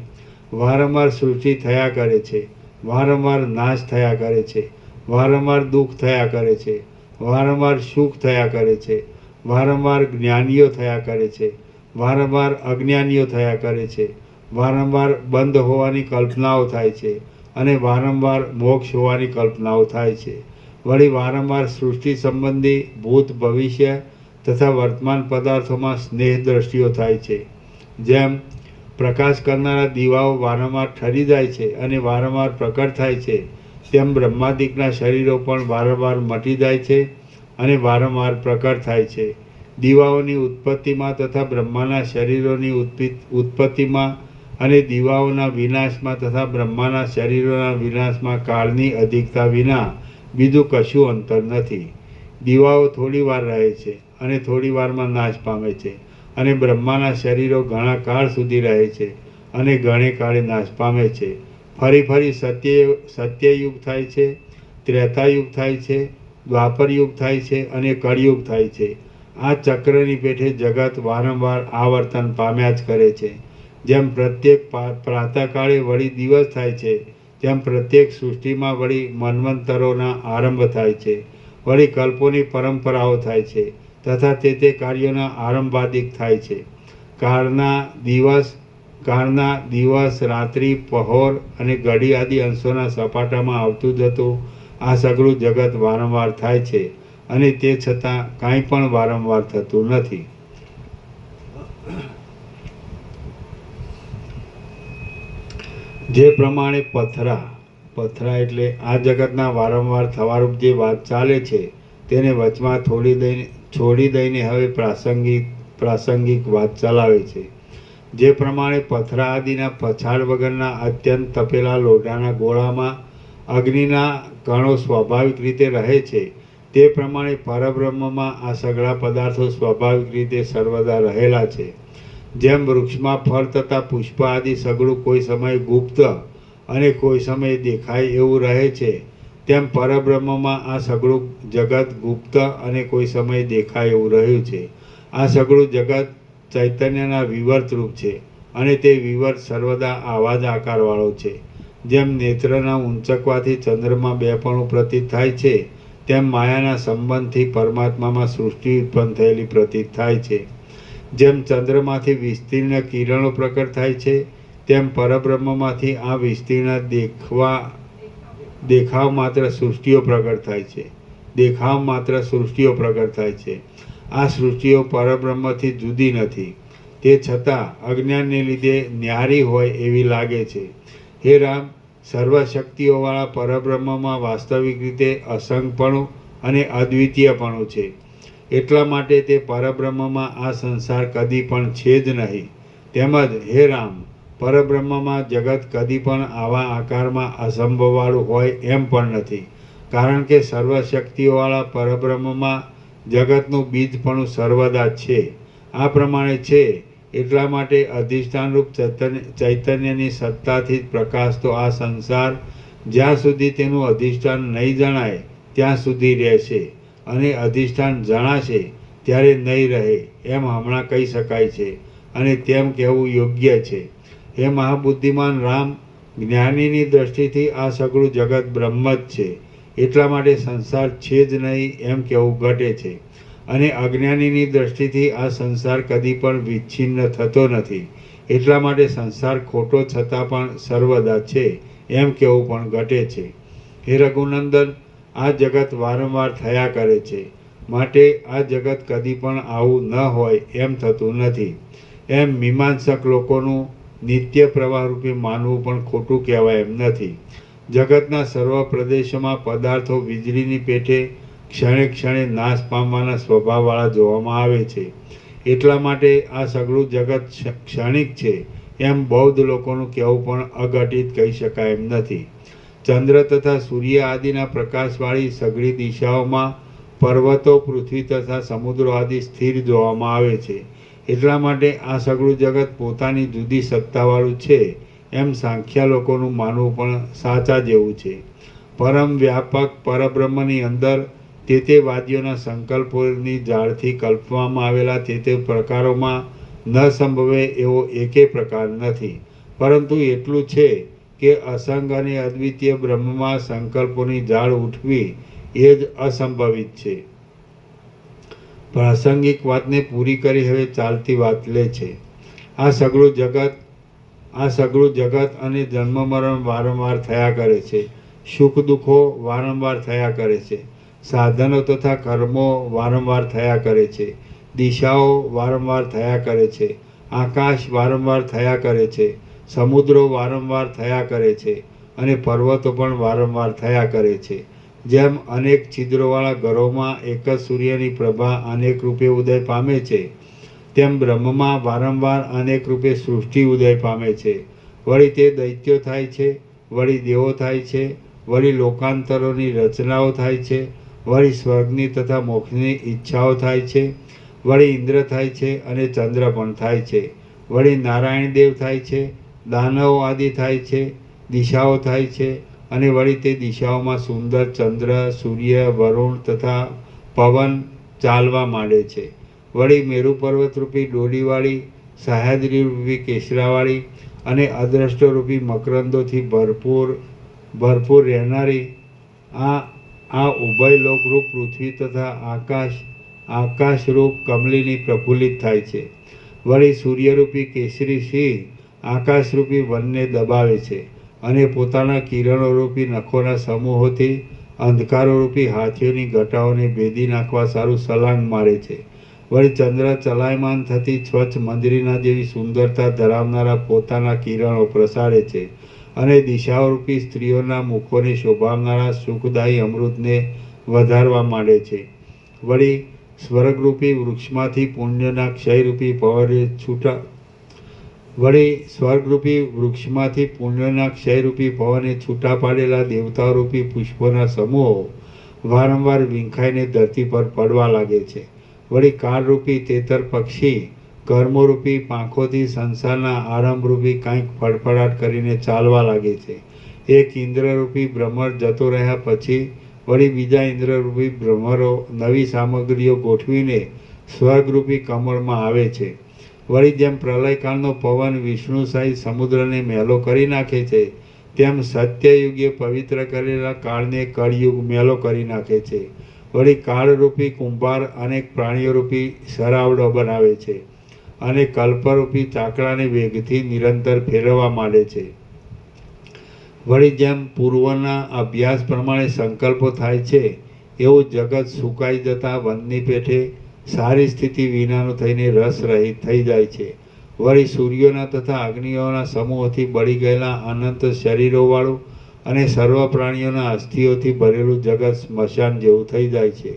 વારંવાર સૃષ્ટિ થયા કરે છે, વારંવાર નાશ થયા કરે છે, વારંવાર દુઃખ થયા કરે છે, વારંવાર સુખ થયા કરે છે, વારંવાર જ્ઞાનીઓ થયા કરે છે, વારંવાર અજ્ઞાનીઓ થયા કરે છે, વારંવાર બંધ હોવાની કલ્પનાઓ થાય છે અને વારંવાર મોક્ષ હોવાની કલ્પનાઓ થાય છે. વળી વારંવાર સૃષ્ટિ સંબંધી ભૂત ભવિષ્ય તથા વર્તમાન પદાર્થોમાં સ્નેહ દ્રષ્ટિઓ થાય છે. જેમ પ્રકાશ કરનારા દીવાઓ વારંવાર ઠરી જાય છે અને વારંવાર પ્રકટ થાય છે, તેમ બ્રહ્માદિકના શરીરો પણ વારંવાર મટી જાય છે અને વારંવાર પ્રકટ થાય છે. દીવાઓની ઉત્પત્તિમાં તથા બ્રહ્માના શરીરોની ઉત્પત્તિમાં અને દીવાઓના વિનાશમાં તથા બ્રહ્માના શરીરોના વિનાશમાં કાળની અધિકતા વિના બીજું કશું અંતર નથી. દીવાઓ થોડી વાર રહે છે અને થોડી વારમાં નાશ પામે છે અને બ્રહ્માના શરીરો ઘણા કાળ સુધી રહે છે અને ઘણે કાળે નાશ પામે છે. ફરી ફરી સત્યયુગ થાય છે, ત્રેતાયુગ થાય છે, દ્વાપરયુગ થાય છે અને કળિયુગ થાય છે. આ ચક્રની પેઠે જગત વારંવાર આવર્તન પામ્યા જ કરે છે. જેમ પ્રત્યેક પ્રાતઃકાળે વળી દિવસ થાય છે, તેમ પ્રત્યેક સૃષ્ટિમાં વળી મન્વંતરોના આરંભ થાય છે, વળી કલ્પોની પરંપરાઓ થાય છે તથા તે કાર્યોના આરંભાદિક થાય છે. કાળના દિવસ, રાત્રિ, પહોર અને ઘડી આદિ અંશોના સપાટામાં આવતું જતું આ સઘળું જગત વારંવાર થાય છે અને તે છતાં કાંઈ પણ વારંવાર થતું નથી. જે પ્રમાણે પથરા એટલે આ જગતના વારંવાર થવારૂપ જે વાત ચાલે છે તેને વચમાં છોડી દઈને હવે પ્રાસંગિક વાત ચલાવે છે. જે પ્રમાણે પથરા આદિના પછાડ વગરના અત્યંત તપેલા લોઢાના ગોળામાં અગ્નિના કણો સ્વાભાવિક રીતે રહે છે, તે પ્રમાણે પરબ્રહ્મમાં આ સઘળા પદાર્થો સ્વાભાવિક રીતે સર્વદા રહેલા છે. જેમ વૃક્ષમાં ફળ તથા પુષ્પ આદિ સઘળું કોઈ સમયે ગુપ્ત અને કોઈ સમયે દેખાય એવું રહે છે, તેમ પરબ્રહ્મમાં આ સઘળું જગત ગુપ્ત અને કોઈ સમયે દેખાય એવું રહ્યું છે. આ સઘળું જગત ચૈતન્યના વિવર્ત રૂપ છે અને તે વિવર્ત સર્વદા આવા જ આકારવાળો છે. જેમ નેત્રના ઊંચકવાથી ચંદ્રમાં બેપણું પ્રતીત થાય છે, તેમ માયાના સંબંધથી પરમાત્મામાં સૃષ્ટિ ઉત્પન્ન થયેલી પ્રતીત થાય છે. જેમ ચંદ્રમાંથી વિસ્તીર્ણ કિરણો પ્રકટ થાય છે, તેમ પરબ્રહ્મમાંથી આ વિસ્તીર્ણ દેખાવ માત્ર સૃષ્ટિઓ પ્રગટ થાય છે. દેખાવ માત્ર સૃષ્ટિઓ પ્રગટ થાય છે. આ સૃષ્ટિઓ પરબ્રહ્મથી જુદી નથી, તે છતાં અજ્ઞાનને લીધે ન્યારી હોય એવી લાગે છે. હે રામ, સર્વશક્તિઓવાળા પરબ્રહ્મમાં વાસ્તવિક રીતે અસંગપણું અને અદ્વિતીયપણું છે. એટલા માટે તે પરબ્રહ્મમાં આ સંસાર કદી પણ છે જ નહીં. તેમજ હે રામ, પરબ્રહ્મમાં જગત કદી પણ આવા આકારમાં અસંભવવાળું હોય એમ પણ નથી, કારણ કે સર્વશક્તિઓવાળા પરબ્રહ્મમાં જગતનું બીજપણું સર્વદા છે. આ પ્રમાણે છે એટલા માટે અધિષ્ઠાનરૂપ ચૈતન્યની સત્તાથી જ પ્રકાશતો આ સંસાર જ્યાં સુધી તેનું અધિષ્ઠાન નહીં જણાય ત્યાં સુધી રહેશે, અને અધિષ્ઠાન જણાશે ત્યારે નહીં રહે એમ હમણાં કહી શકાય છે, અને તેમ કહેવું યોગ્ય છે. હે મહાબુદ્ધિમાન રામ, જ્ઞાનીની દ્રષ્ટિથી આ સગળું જગત બ્રહ્મ જ છે, એટલા માટે સંસાર છે જ નહીં એમ કહેવું ઘટે છે. અને અજ્ઞાનીની દ્રષ્ટિથી આ સંસાર કદી પણ વિચ્છિન્ન થતો નથી, એટલા માટે સંસાર ખોટો છતાં પણ સર્વદા છે એમ કહેવું પણ ઘટે છે. હે રઘુનંદન, આ જગત વારંવાર થયા કરે છે, માટે આ જગત કદી પણ આવું ન હોય એમ થતું નથી. એમ મીમાંસક લોકોનું નિત્ય પ્રવાહરૂપી માનવું પણ ખોટું કહેવાય એમ નથી. જગતના સર્વ પ્રદેશોમાં પદાર્થો વીજળીની પેઠે ક્ષણે ક્ષણે નાશ પામવાના સ્વભાવવાળા જોવામાં આવે છે. એટલા માટે આ સગળું જગત ક્ષણિક છે એમ બૌદ્ધ લોકોનું કહેવું પણ અઘટિત કહી શકાય એમ નથી. ચંદ્ર તથા સૂર્ય આદિના પ્રકાશવાળી સઘળી દિશાઓમાં પર્વતો, પૃથ્વી તથા સમુદ્રો આદિ સ્થિર જોવામાં આવે છે. એટલા માટે આ સગળું જગત પોતાની જુદી સત્તાવાળું છે એમ સાંખ્યા લોકોનું માનવું પણ સાચા જેવું છે. પરમ વ્યાપક પરબ્રહ્મની અંદર તે વાદ્યોના સંકલ્પોની જાળથી કલ્પવામાં આવેલા તે પ્રકારોમાં ન સંભવે એવો એકે પ્રકાર નથી, પરંતુ એટલું છે કે અસંગ અને અદ્વિતીય બ્રહ્મમાં સંકલ્પોની જાળ ઉઠવી એ જ અસંભવિત છે. પ્રાસંગિક વાતને પૂરી કરી હવે ચાલતી વાત લે છે. આ સગળું જગત અને જન્મ મરણ વારંવાર થયા કરે છે. સુખ દુઃખો વારંવાર થયા કરે છે. સાધનો તથા કર્મો વારંવાર થયા કરે છે. દિશાઓ વારંવાર થયા કરે છે. આકાશ વારંવાર થયા કરે છે. સમુદ્રો વારંવાર થયા કરે છે. અને પર્વતો પણ વારંવાર થયા કરે છે. જેમ અનેક છિદ્રોવાળા ઘરોમાં એક જ સૂર્યની પ્રભા અનેક રૂપે ઉદય પામે છે, તેમ બ્રહ્મમાં વારંવાર અનેક રૂપે સૃષ્ટિ ઉદય પામે છે. વળી તે દૈત્યો થાય છે, વળી દેવો થાય છે, વળી લોકાંતરોની રચનાઓ થાય છે, વળી સ્વર્ગની તથા મોક્ષની ઈચ્છાઓ થાય છે, વળી ઇન્દ્ર થાય છે અને ચંદ્ર પણ થાય છે, વળી નારાયણ દેવ થાય છે, દાનવો આદિ થાય છે, દિશાઓ થાય છે, અને વળી તે દિશાઓમાં સુંદર ચંદ્ર, સૂર્ય, વરુણ તથા પવન ચાલવા માંડે છે. વળી મેરુ પર્વતરૂપી ડોડીવાળી, સહ્યાદ્રીરૂપી કેસરાવાળી અને અદ્રષ્ટરૂપી મકરંદોથી ભરપૂર રહેનારી આ ઉભય લોકરૂપ પૃથ્વી તથા આકાશરૂપ કમલીની પ્રફુલ્લિત થાય છે. વળી સૂર્યરૂપી કેસરી સિંહ આકાશરૂપી વનને દબાવે છે અને પોતાના કિરણોરૂપી નખોના સમૂહોથી અંધકારોરૂપી હાથીઓની ઘટાઓને ભેદી નાખવા સારું સલાંગ મારે છે. વળી ચંદ્ર ચલાયમાન થતી સ્વચ્છ મંજરીના જેવી સુંદરતા ધરાવનારા પોતાના કિરણો પ્રસારે છે અને દિશાઓરૂપી સ્ત્રીઓના મુખોને શોભાવનારા સુખદાયી અમૃતને વધારવા માંડે છે. વળી સ્વર્ગરૂપી વૃક્ષમાંથી પુણ્યના ક્ષયરૂપી પવને છૂટા પાડેલા દેવતાઓરૂપી પુષ્પોના સમૂહો વારંવાર વિંખાઈને ધરતી પર પડવા લાગે છે. વળી કાળરૂપી તેતર પક્ષી કર્મોરૂપી પાંખોથી સંસારના આરંભરૂપી કાંઈક ફડફડાટ કરીને ચાલવા લાગે છે. એક ઇન્દ્રરૂપી ભ્રમર જતો રહ્યા પછી વળી બીજા ઇન્દ્રરૂપી ભ્રમરો નવી સામગ્રીઓ ગોઠવીને સ્વર્ગરૂપી કમળમાં આવે છે. વળી જેમ પ્રલયકાળનો પવન વિષ્ણુ સહિત સમુદ્રને મેલો કરી નાખે છે, તેમ સત્યયુગે પવિત્ર કરેલા કાળને કળયુગ મેલો કરી નાખે છે. વળી કાળરૂપી કુંભાર અનેક પ્રાણીઓરૂપી સરાવડો બનાવે છે અને કલ્પરૂપી ચાકડાને વેગથી નિરંતર ફેરવવા માંડે છે. વળી જેમ પૂર્વના અભ્યાસ પ્રમાણે સંકલ્પો થાય છે એવું જગત સુકાઈ જતા વનની પેઠે સારી સ્થિતિ વિનાનું થઈને રસ રહિત થઈ જાય છે. વળી સૂર્યોના તથા અગ્નિઓના સમૂહોથી બળી ગયેલા અનંત શરીરોવાળું અને સર્વ પ્રાણીઓના અસ્થિઓથી ભરેલું જગત સ્મશાન જેવું થઈ જાય છે.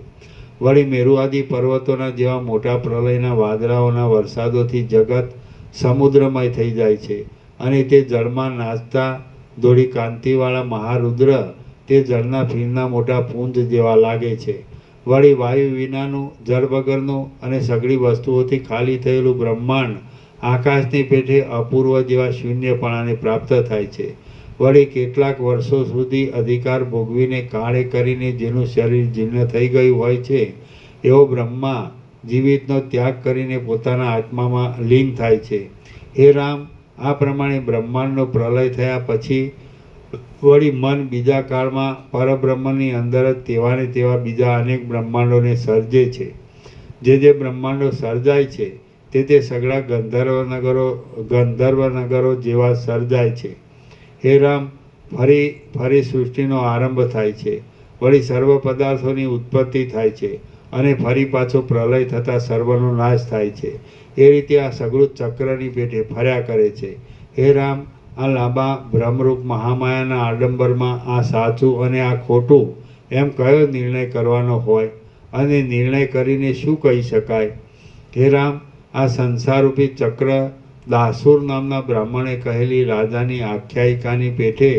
વળી મેરુ આદિ પર્વતોના જેવા મોટા પ્રલયના વાદળાઓના વરસાદોથી જગત સમુદ્રમય થઈ જાય છે અને તે જળમાં નાચતા દોડી કાંતિવાળા મહારુદ્ર તે જળના ફીણના મોટા પુંજ જેવા લાગે છે. વળી વાયુ વિનાનું, જળ વગરનું અને સઘળી વસ્તુઓથી ખાલી થયેલું બ્રહ્માંડ આકાશની પેઠે અપૂર્વ જેવા શૂન્યપણાને પ્રાપ્ત થાય છે. વળી કેટલાક વર્ષો સુધી અધિકાર ભોગવીને કાળે કરીને જેનું શરીર જીર્ણ થઈ ગયું હોય છે એવો બ્રહ્મા જીવિતનો ત્યાગ કરીને પોતાના આત્મામાં લીન થાય છે. હે રામ, આ પ્રમાણે બ્રહ્માંડનો પ્રલય થયા પછી વળી મન બીજા કાળમાં પરબ્રહ્મની અંદર જ તેવાને તેવા બીજા અનેક બ્રહ્માંડોને સર્જે છે. જે બ્રહ્માંડો સર્જાય છે તે સઘળા ગંધર્વનગરો જેવા સર્જાય છે. હે રામ, ફરી સૃષ્ટિનો આરંભ થાય છે. વળી સર્વ પદાર્થોની ઉત્પત્તિ થાય છે અને ફરી પાછો પ્રલય થતાં સર્વનો નાશ થાય છે. એ રીતે આ સઘળું ચક્રની પેઠે ફર્યા કરે છે. હે રામ, આ લાંબા ભ્રમરૂપ મહામાયાના આડંબરમાં આ સાચું અને આ ખોટું એમ કયો નિર્ણય કરવાનો હોય અને નિર્ણય કરીને શું કહી શકાય? હે રામ, આ સંસારરૂપી ચક્ર દાસુર નામના બ્રાહ્મણે કહેલી રાજાની આખ્યાયિકાની પેઠે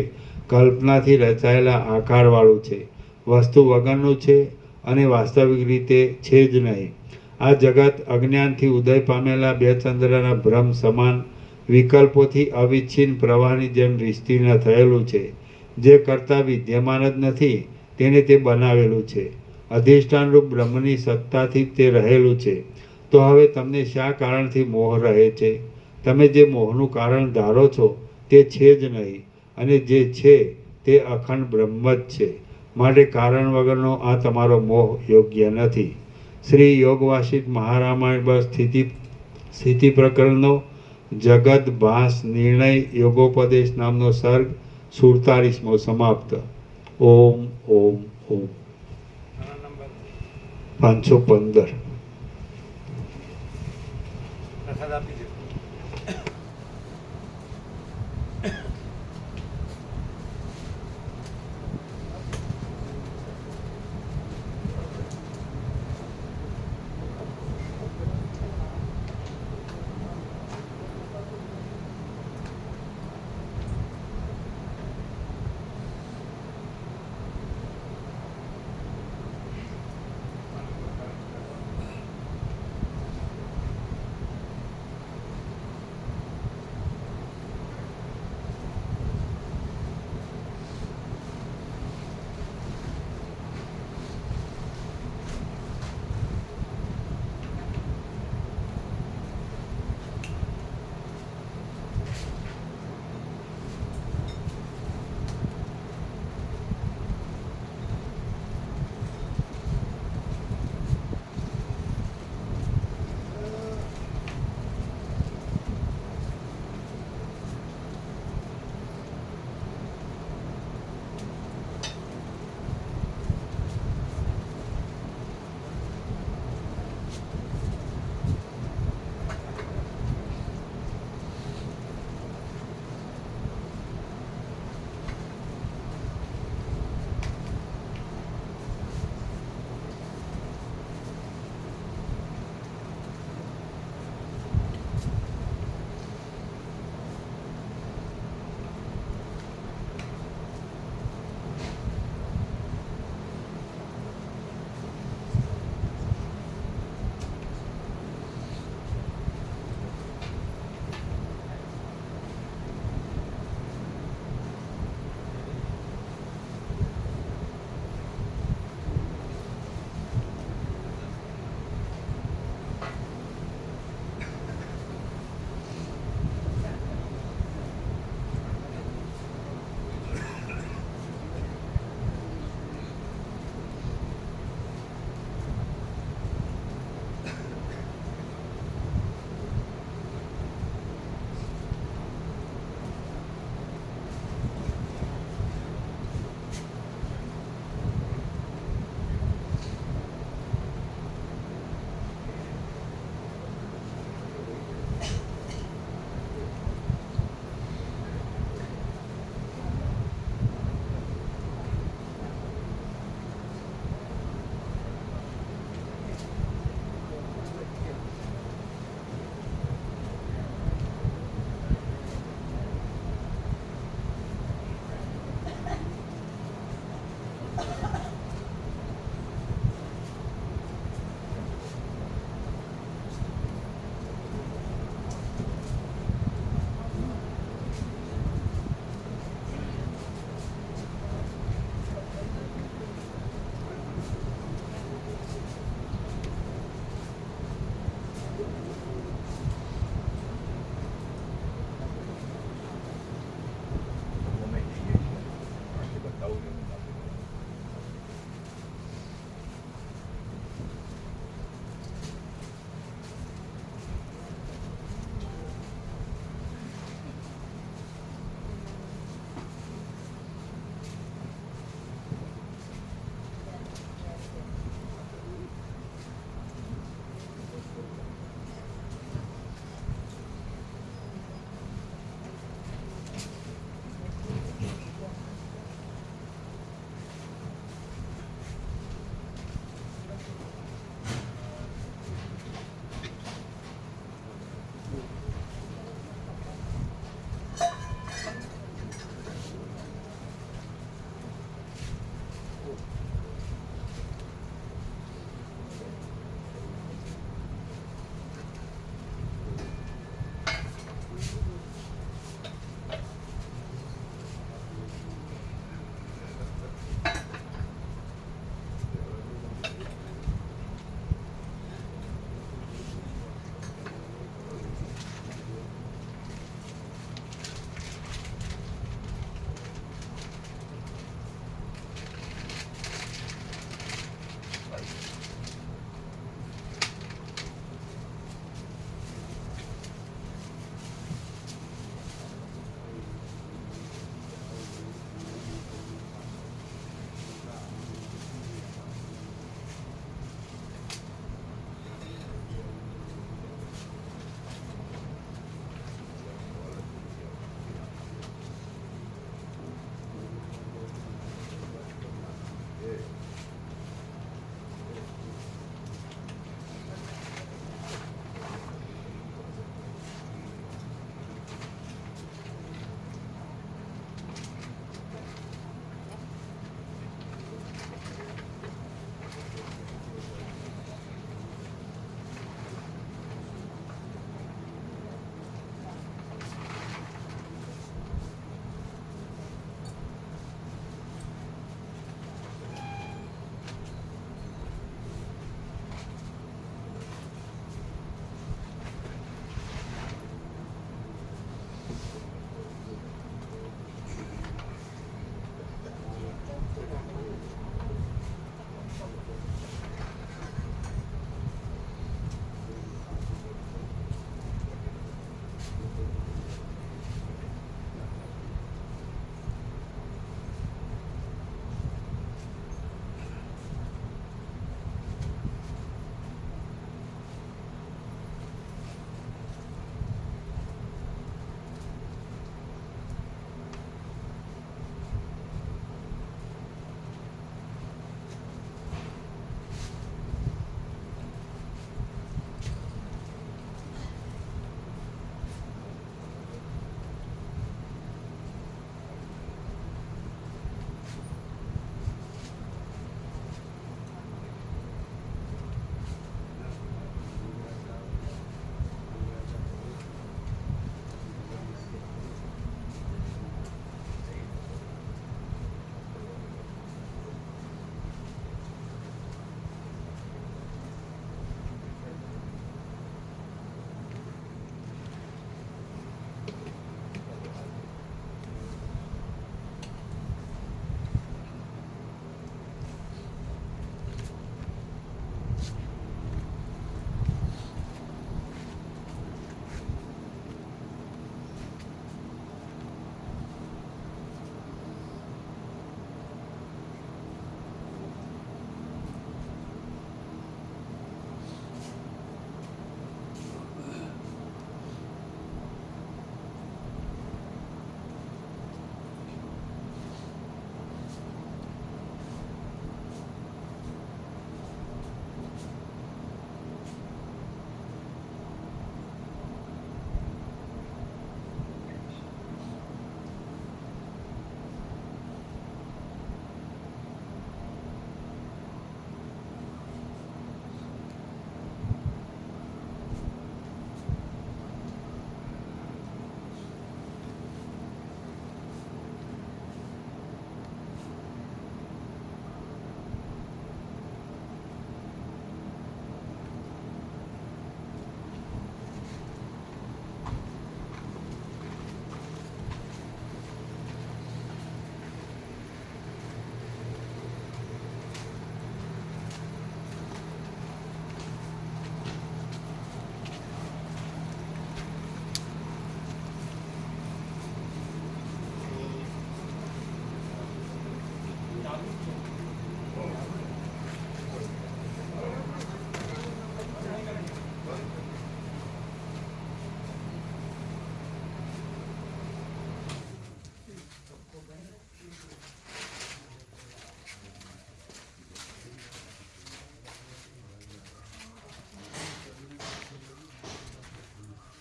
કલ્પનાથી રચાયેલા આકારવાળું છે, વસ્તુ વગરનું છે અને વાસ્તવિક રીતે છે જ નહીં. આ જગત અજ્ઞાનથી ઉદય પામેલા બે ચંદ્રના ભ્રમ સમાન વિકલ્પોથી અવિચ્છિન્ન પ્રવાહની જેમ વિસ્તીર્ણ થયેલું છે. જે કરતાં વિદ્યમાન જ નથી તેને તે બનાવેલું છે. અધિષ્ઠાનરૂપ બ્રહ્મની સત્તાથી તે રહેલું છે. તો હવે તમને શા કારણથી મોહ રહે છે? તમે જે મોહનું કારણ ધારો છો તે છે જ નહીં અને જે છે તે અખંડ બ્રહ્મ જ છે. માટે કારણ વગરનો આ તમારો મોહ યોગ્ય નથી. શ્રી યોગવાસિષ્ઠ મહારામાયણ બસ સ્થિતિ પ્રકરણનો જગત ભાસ નિર્ણય યોગોપદેશ નામનો સર્ગ 47મો સમાપ્ત. ઓમ ઓમ ઓમ. 515. પ્રસાદ આપી દે.